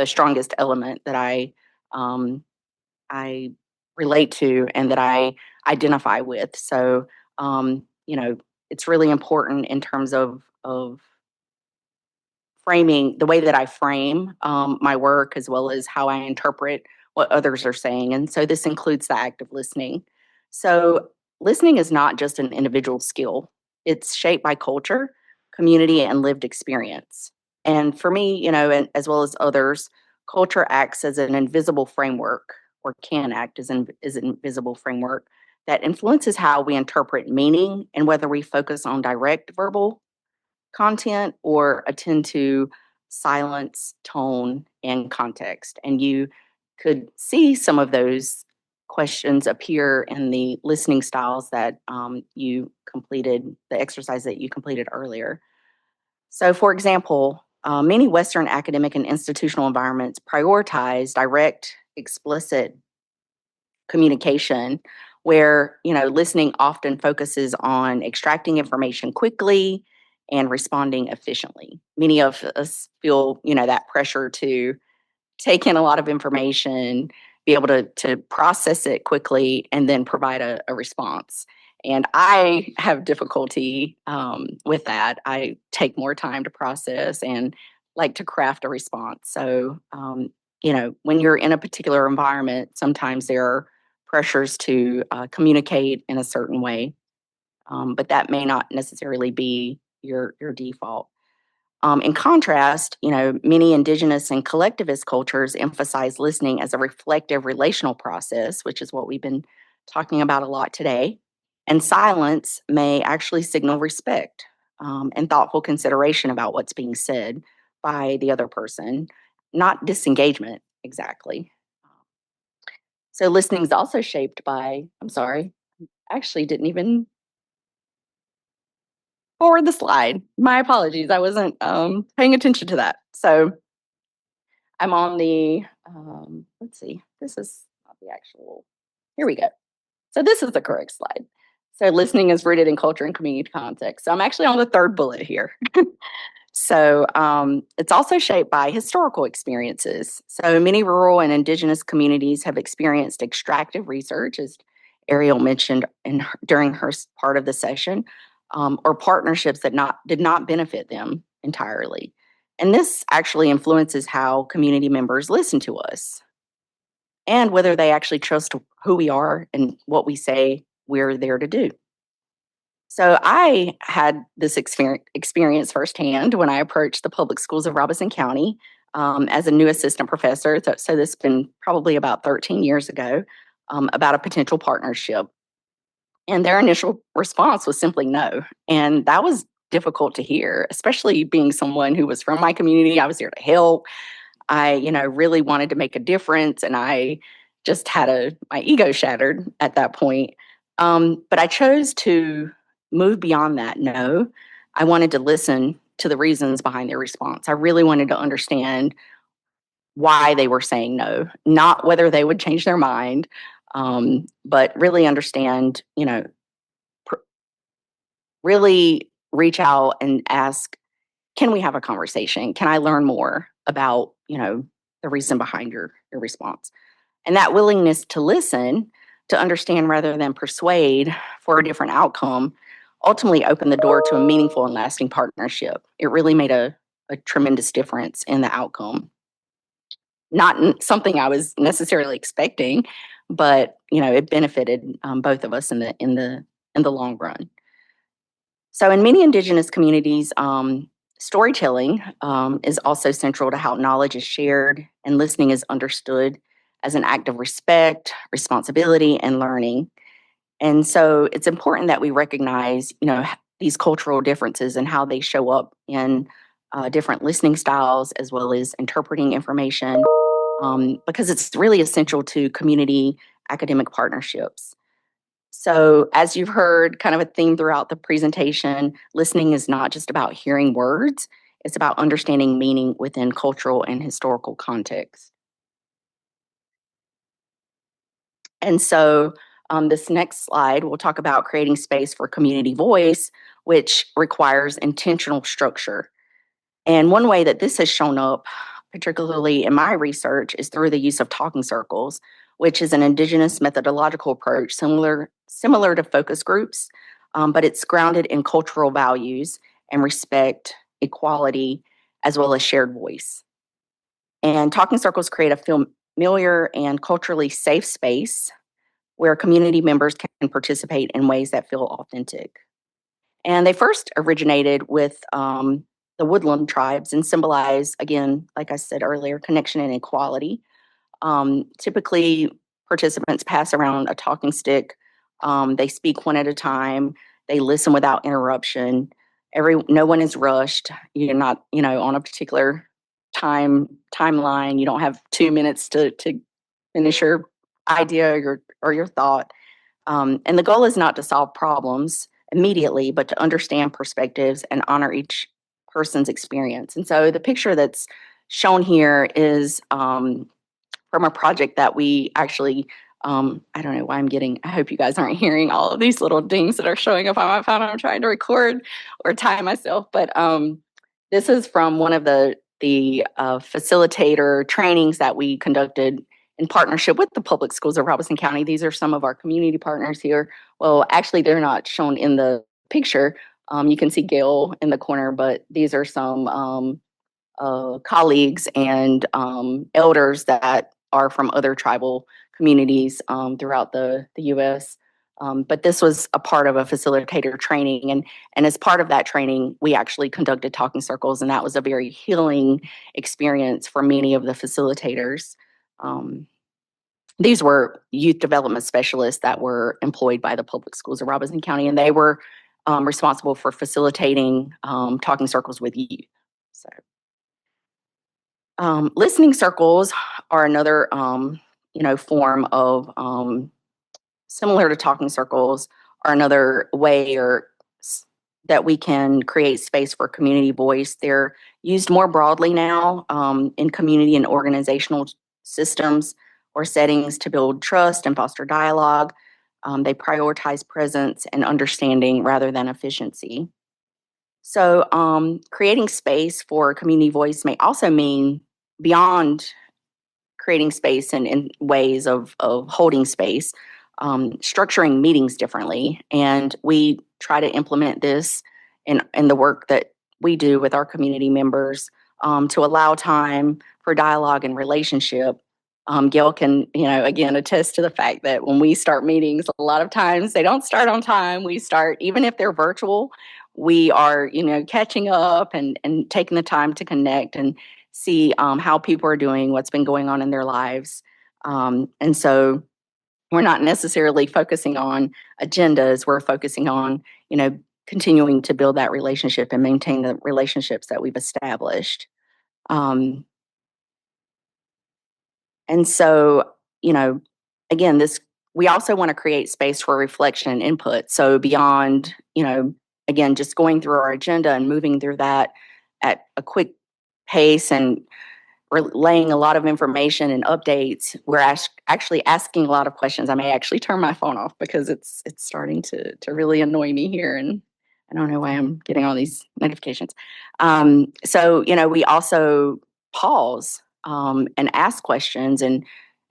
strongest element that I relate to and that I identify with. So it's really important in terms of framing the way that I frame my work as well as how I interpret what others are saying. And so this includes the act of listening. So listening is not just an individual skill, it's shaped by culture, community, and lived experience. And for me, and as well as others, culture acts as an invisible framework or can act as an invisible framework that influences how we interpret meaning and whether we focus on direct verbal content or attend to silence, tone, and context. And you could see some of those questions appear in the listening styles that you completed, the exercise that you completed earlier. So, for example, many Western academic and institutional environments prioritize direct, explicit communication where listening often focuses on extracting information quickly and responding efficiently. Many of us feel that pressure to take in a lot of information, be able to process it quickly, and then provide a response. And I have difficulty with that. I take more time to process and like to craft a response. So when you're in a particular environment, sometimes there are pressures to communicate in a certain way, but that may not necessarily be your default. In contrast, many indigenous and collectivist cultures emphasize listening as a reflective relational process, which is what we've been talking about a lot today. And silence may actually signal respect and thoughtful consideration about what's being said by the other person, not disengagement exactly. So listening is also shaped by, I'm sorry, actually didn't even forward the slide. My apologies. I wasn't paying attention to that. So I'm on the, let's see, this is not the actual, here we go. So this is the correct slide. So listening is rooted in culture and community context. So I'm actually on the third bullet here. So it's also shaped by historical experiences. So many rural and indigenous communities have experienced extractive research, as Ariel mentioned during her part of the session, or partnerships that did not benefit them entirely. And this actually influences how community members listen to us and whether they actually trust who we are and what we say we're there to do. So I had this experience firsthand when I approached the public schools of Robeson County as a new assistant professor. So this has been probably about 13 years ago, about a potential partnership. And their initial response was simply no. And that was difficult to hear, especially being someone who was from my community. I was there to help. I, really wanted to make a difference, and I just had my ego shattered at that point. But I chose to move beyond that. No, I wanted to listen to the reasons behind their response. I really wanted to understand why they were saying no, not whether they would change their mind, but really understand, really reach out and ask, can we have a conversation? Can I learn more about, the reason behind your response? And that willingness to listen, to understand rather than persuade for a different outcome, ultimately opened the door to a meaningful and lasting partnership. It really made a tremendous difference in the outcome. Not something I was necessarily expecting, but it benefited both of us in the long run. So in many Indigenous communities, storytelling is also central to how knowledge is shared and listening is understood as an act of respect, responsibility, and learning. And so it's important that we recognize, these cultural differences and how they show up in different listening styles as well as interpreting information, because it's really essential to community academic partnerships. So, as you've heard, kind of a theme throughout the presentation, listening is not just about hearing words, it's about understanding meaning within cultural and historical context. And so, this next slide, we'll talk about creating space for community voice, which requires intentional structure. And one way that this has shown up, particularly in my research, is through the use of talking circles, which is an Indigenous methodological approach similar to focus groups, but it's grounded in cultural values and respect, equality, as well as shared voice. And talking circles create a familiar and culturally safe space where community members can participate in ways that feel authentic. And they first originated with the woodland tribes and symbolize, again, like I said earlier, connection and equality. Typically, participants pass around a talking stick. They speak one at a time. They listen without interruption. No one is rushed. You're not, on a particular timeline. You don't have 2 minutes to finish your idea or your thought. And the goal is not to solve problems immediately, but to understand perspectives and honor each person's experience. And so the picture that's shown here is from a project that we actually, I don't know why I hope you guys aren't hearing all of these little dings that are showing up on my phone. I'm trying to record or time myself, but this is from one of the facilitator trainings that we conducted in partnership with the public schools of Robeson County. These are some of our community partners here. Well, actually, they're not shown in the picture. You can see Gail in the corner, but these are some colleagues and elders that are from other tribal communities throughout the U.S. But this was a part of a facilitator training. And as part of that training, we actually conducted talking circles, and that was a very healing experience for many of the facilitators. These were youth development specialists that were employed by the public schools of Robeson County, and they were responsible for facilitating talking circles with youth. So, listening circles are another, form of similar to talking circles, are another way that we can create space for community voice. They're used more broadly now in community and organizational systems or settings to build trust and foster dialogue. They prioritize presence and understanding rather than efficiency. So, creating space for community voice may also mean beyond creating space and in ways of holding space, structuring meetings differently. And we try to implement this in the work that we do with our community members to allow time for dialogue and relationship. Gail can, again, attest to the fact that when we start meetings, a lot of times they don't start on time. We start, even if they're virtual, we are, catching up and taking the time to connect and see how people are doing, what's been going on in their lives. And so we're not necessarily focusing on agendas. We're focusing on, continuing to build that relationship and maintain the relationships that we've established. And so, again, we also want to create space for reflection and input. So beyond, again, just going through our agenda and moving through that at a quick pace and relaying a lot of information and updates, we're actually asking a lot of questions. I may actually turn my phone off because it's starting to really annoy me here, and I don't know why I'm getting all these notifications. So we also pause and ask questions and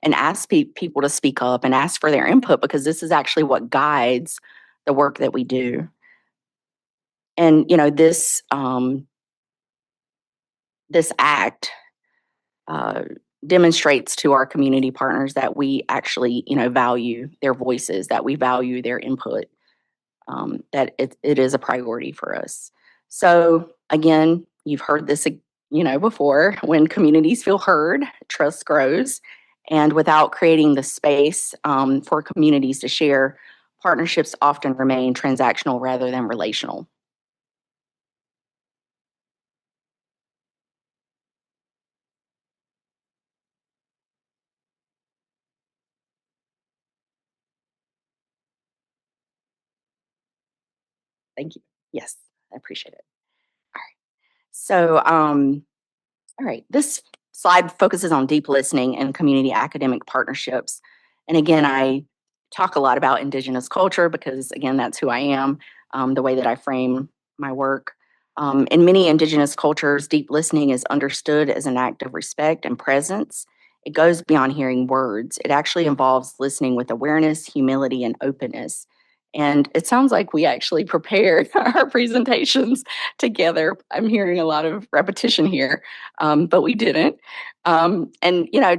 ask people to speak up and ask for their input, because this is actually what guides the work that we do. And this act demonstrates to our community partners that we actually, value their voices, that we value their input, that it is a priority for us. So again, you've heard this, before. When communities feel heard, trust grows, and without creating the space for communities to share, partnerships often remain transactional rather than relational. Thank you. Yes, I appreciate it. All right. So, all right, this slide focuses on deep listening and community academic partnerships. And again, I talk a lot about Indigenous culture because, again, that's who I am, the way that I frame my work. In many Indigenous cultures, deep listening is understood as an act of respect and presence. It goes beyond hearing words. It actually involves listening with awareness, humility, and openness. And it sounds like we actually prepared our presentations together. I'm hearing a lot of repetition here, but we didn't. And,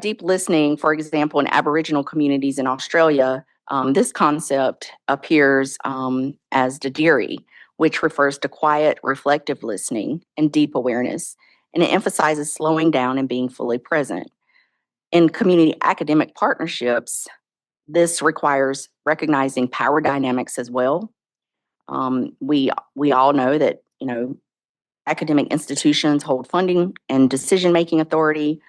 deep listening, for example, in Aboriginal communities in Australia, this concept appears as Dadiri, which refers to quiet, reflective listening and deep awareness. And it emphasizes slowing down and being fully present. In community academic partnerships, this requires recognizing power dynamics as well. We all know that academic institutions hold funding and decision-making authority.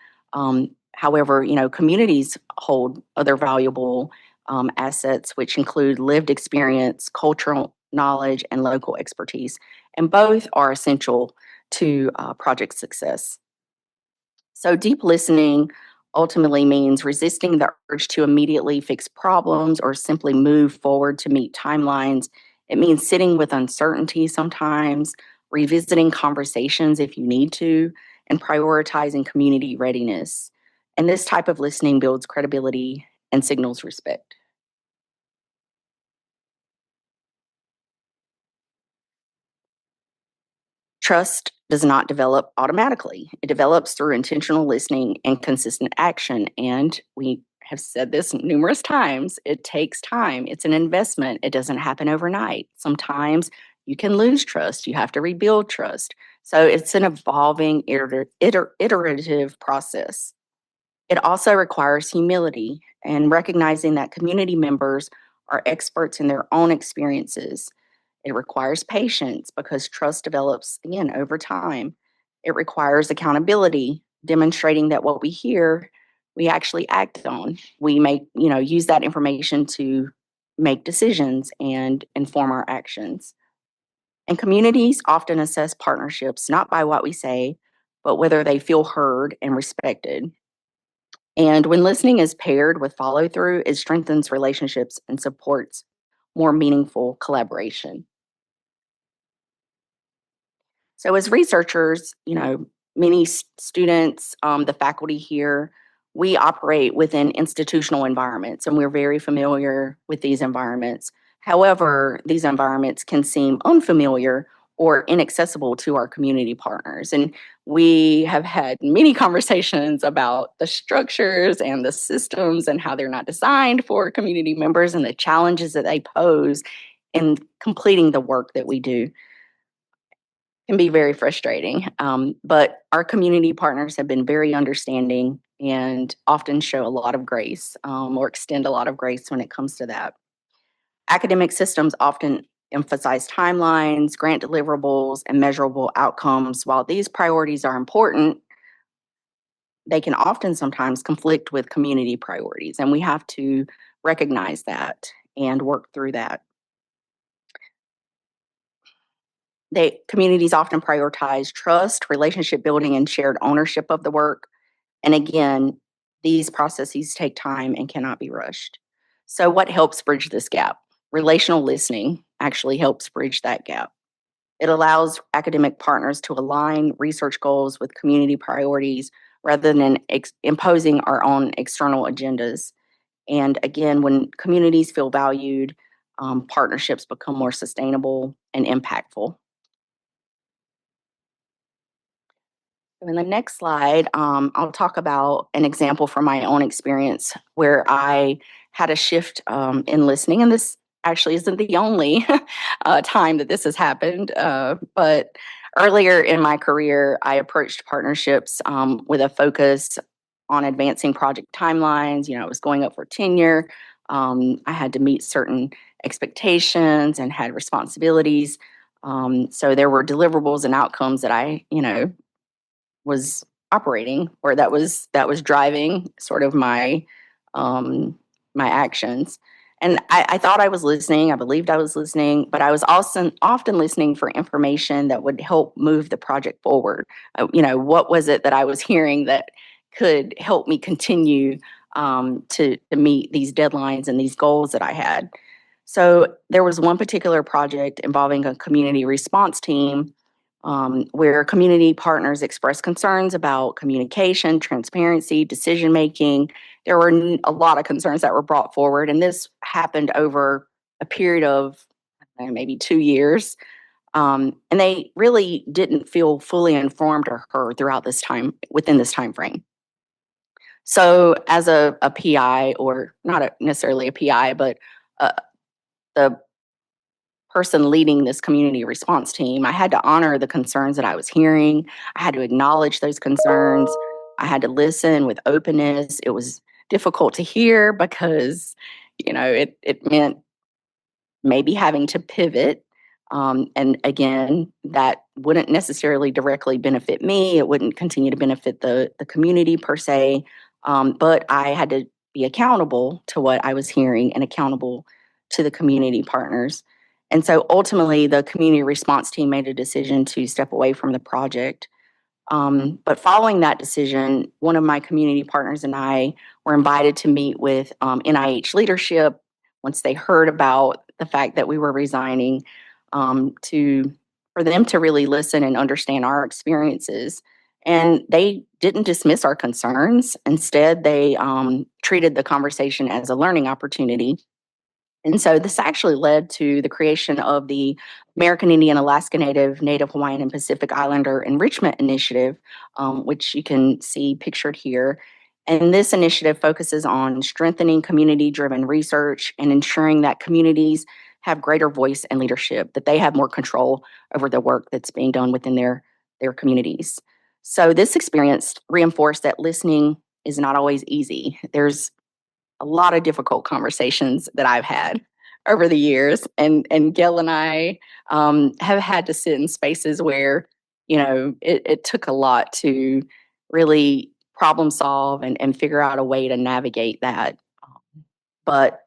However, communities hold other valuable assets, which include lived experience, cultural knowledge, and local expertise, and both are essential to project success. So deep listening ultimately means resisting the urge to immediately fix problems or simply move forward to meet timelines. It means sitting with uncertainty sometimes, revisiting conversations if you need to, and prioritizing community readiness. And this type of listening builds credibility and signals respect. Trust does not develop automatically. It develops through intentional listening and consistent action. And we have said this numerous times, it takes time. It's an investment. It doesn't happen overnight. Sometimes you can lose trust. You have to rebuild trust. So it's an evolving, iterative process. It also requires humility and recognizing that community members are experts in their own experiences. It requires patience because trust develops, again, over time. It requires accountability, demonstrating that what we hear, we actually act on. We make, use that information to make decisions and inform our actions. And communities often assess partnerships not by what we say, but whether they feel heard and respected. And when listening is paired with follow through, it strengthens relationships and supports more meaningful collaboration. So, as researchers, many students, the faculty here, we operate within institutional environments and we're very familiar with these environments. However, these environments can seem unfamiliar or inaccessible to our community partners. And we have had many conversations about the structures and the systems and how they're not designed for community members and the challenges that they pose in completing the work that we do. Can be very frustrating. But our community partners have been very understanding and often show a lot of grace or extend a lot of grace when it comes to that. Academic systems often emphasize timelines, grant deliverables, and measurable outcomes. While these priorities are important, they can often sometimes conflict with community priorities, and we have to recognize that and work through that. Communities often prioritize trust, relationship building, and shared ownership of the work. And again, these processes take time and cannot be rushed. So, what helps bridge this gap? Relational listening actually helps bridge that gap. It allows academic partners to align research goals with community priorities rather than imposing our own external agendas. And again, when communities feel valued, partnerships become more sustainable and impactful. In the next slide, I'll talk about an example from my own experience where I had a shift in listening. And this actually isn't the only time that this has happened. But earlier in my career, I approached partnerships with a focus on advancing project timelines. I was going up for tenure. I had to meet certain expectations and had responsibilities. So there were deliverables and outcomes that I, was operating or that was driving sort of my actions. And I thought I was listening. I believed I was listening, but I was also often listening for information that would help move the project forward. What was it that I was hearing that could help me continue to meet these deadlines and these goals that I had? So there was one particular project involving a community response team where community partners expressed concerns about communication, transparency, decision making. There were a lot of concerns that were brought forward, and this happened over a period of maybe 2 years. And they really didn't feel fully informed or heard throughout this time within this time frame. So, as a PI, or not necessarily a PI, but uh, the person leading this community response team, I had to honor the concerns that I was hearing. I had to acknowledge those concerns. I had to listen with openness. It was difficult to hear because, it meant maybe having to pivot. And again, that wouldn't necessarily directly benefit me. It wouldn't continue to benefit the community per se. But I had to be accountable to what I was hearing and accountable to the community partners. And so ultimately, the community response team made a decision to step away from the project. But following that decision, one of my community partners and I were invited to meet with NIH leadership once they heard about the fact that we were resigning, to for them to really listen and understand our experiences. And they didn't dismiss our concerns. Instead, they treated the conversation as a learning opportunity. And so this actually led to the creation of the American Indian, Alaska Native, Native Hawaiian, and Pacific Islander Enrichment Initiative, which you can see pictured here. And this initiative focuses on strengthening community-driven research and ensuring that communities have greater voice and leadership, that they have more control over the work that's being done within their communities. So this experience reinforced that listening is not always easy. There's a lot of difficult conversations that I've had over the years, and Gail and I have had to sit in spaces where it took a lot to really problem solve and figure out a way to navigate that. But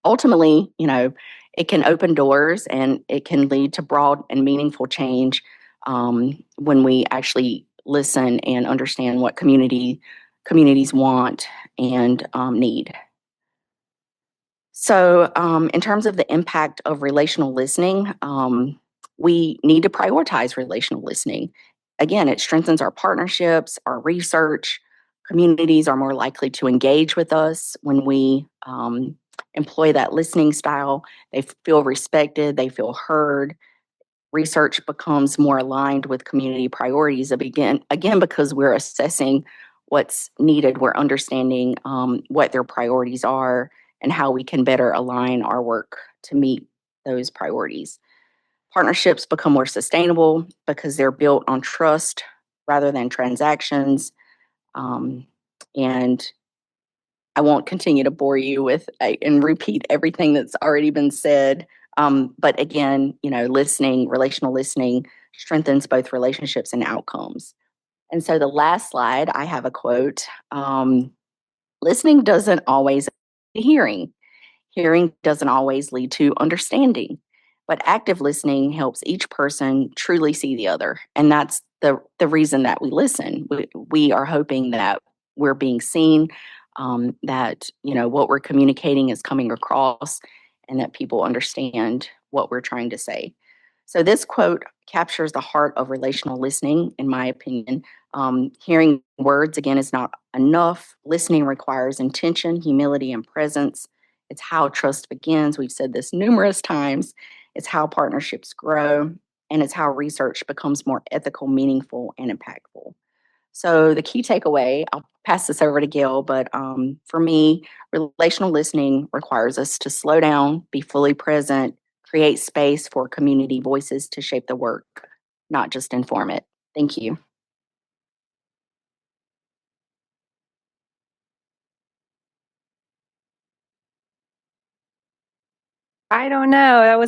ultimately, it can open doors and it can lead to broad and meaningful change when we actually listen and understand what communities want and need. So in terms of the impact of relational listening, we need to prioritize relational listening. Again, it strengthens our partnerships, our research. Communities are more likely to engage with us when we employ that listening style. They feel respected, they feel heard. Research becomes more aligned with community priorities again because we're assessing what's needed. We're understanding what their priorities are and how we can better align our work to meet those priorities. Partnerships become more sustainable because they're built on trust rather than transactions. And I won't continue to bore you with and repeat everything that's already been said. But again, relational listening strengthens both relationships and outcomes. And so the last slide, I have a quote. Listening doesn't always lead to hearing. Hearing doesn't always lead to understanding. But active listening helps each person truly see the other. And that's the reason that we listen. We are hoping that we're being seen, that what we're communicating is coming across, and that people understand what we're trying to say. So this quote captures the heart of relational listening, in my opinion. Hearing words, again, is not enough. Listening requires intention, humility, and presence. It's how trust begins. We've said this numerous times. It's how partnerships grow, and it's how research becomes more ethical, meaningful, and impactful. So the key takeaway, I'll pass this over to Gail, but for me, relational listening requires us to slow down, be fully present, create space for community voices to shape the work, not just inform it. Thank you. I don't know.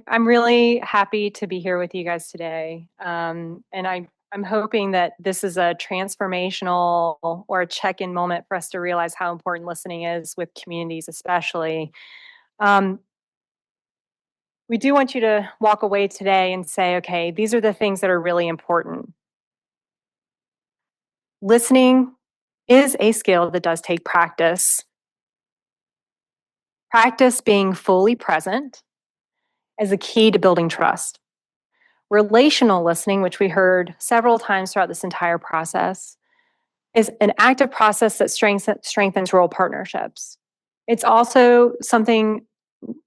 I'm really happy to be here with you guys today. And I'm hoping that this is a transformational or a check-in moment for us to realize how important listening is with communities, especially. We do want you to walk away today and say, okay, these are the things that are really important. Listening is a skill that does take practice. Practice being fully present is a key to building trust. Relational listening, which we heard several times throughout this entire process, is an active process that strengthens rural partnerships. It's also something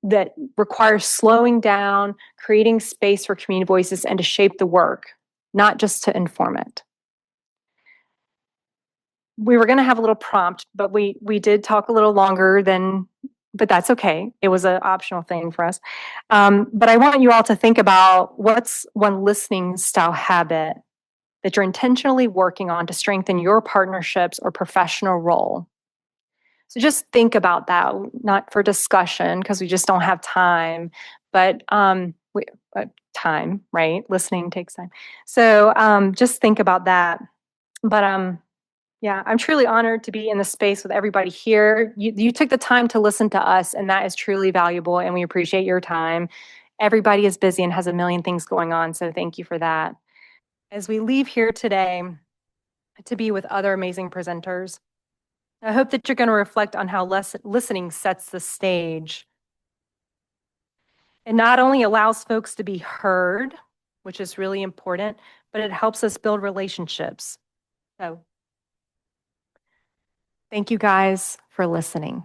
that requires slowing down, creating space for community voices, and to shape the work, not just to inform it. We were going to have a little prompt, but we did talk a little longer but that's okay. It was an optional thing for us. But I want you all to think about what's one listening style habit that you're intentionally working on to strengthen your partnerships or professional role. So just think about that, not for discussion because we just don't have time, but time, right? Listening takes time. So just think about that. But yeah, I'm truly honored to be in the space with everybody here. You took the time to listen to us, and that is truly valuable, and we appreciate your time. Everybody is busy and has a million things going on, so thank you for that. As we leave here today to be with other amazing presenters, I hope that you're going to reflect on how listening sets the stage. It not only allows folks to be heard, which is really important, but it helps us build relationships. So thank you guys for listening.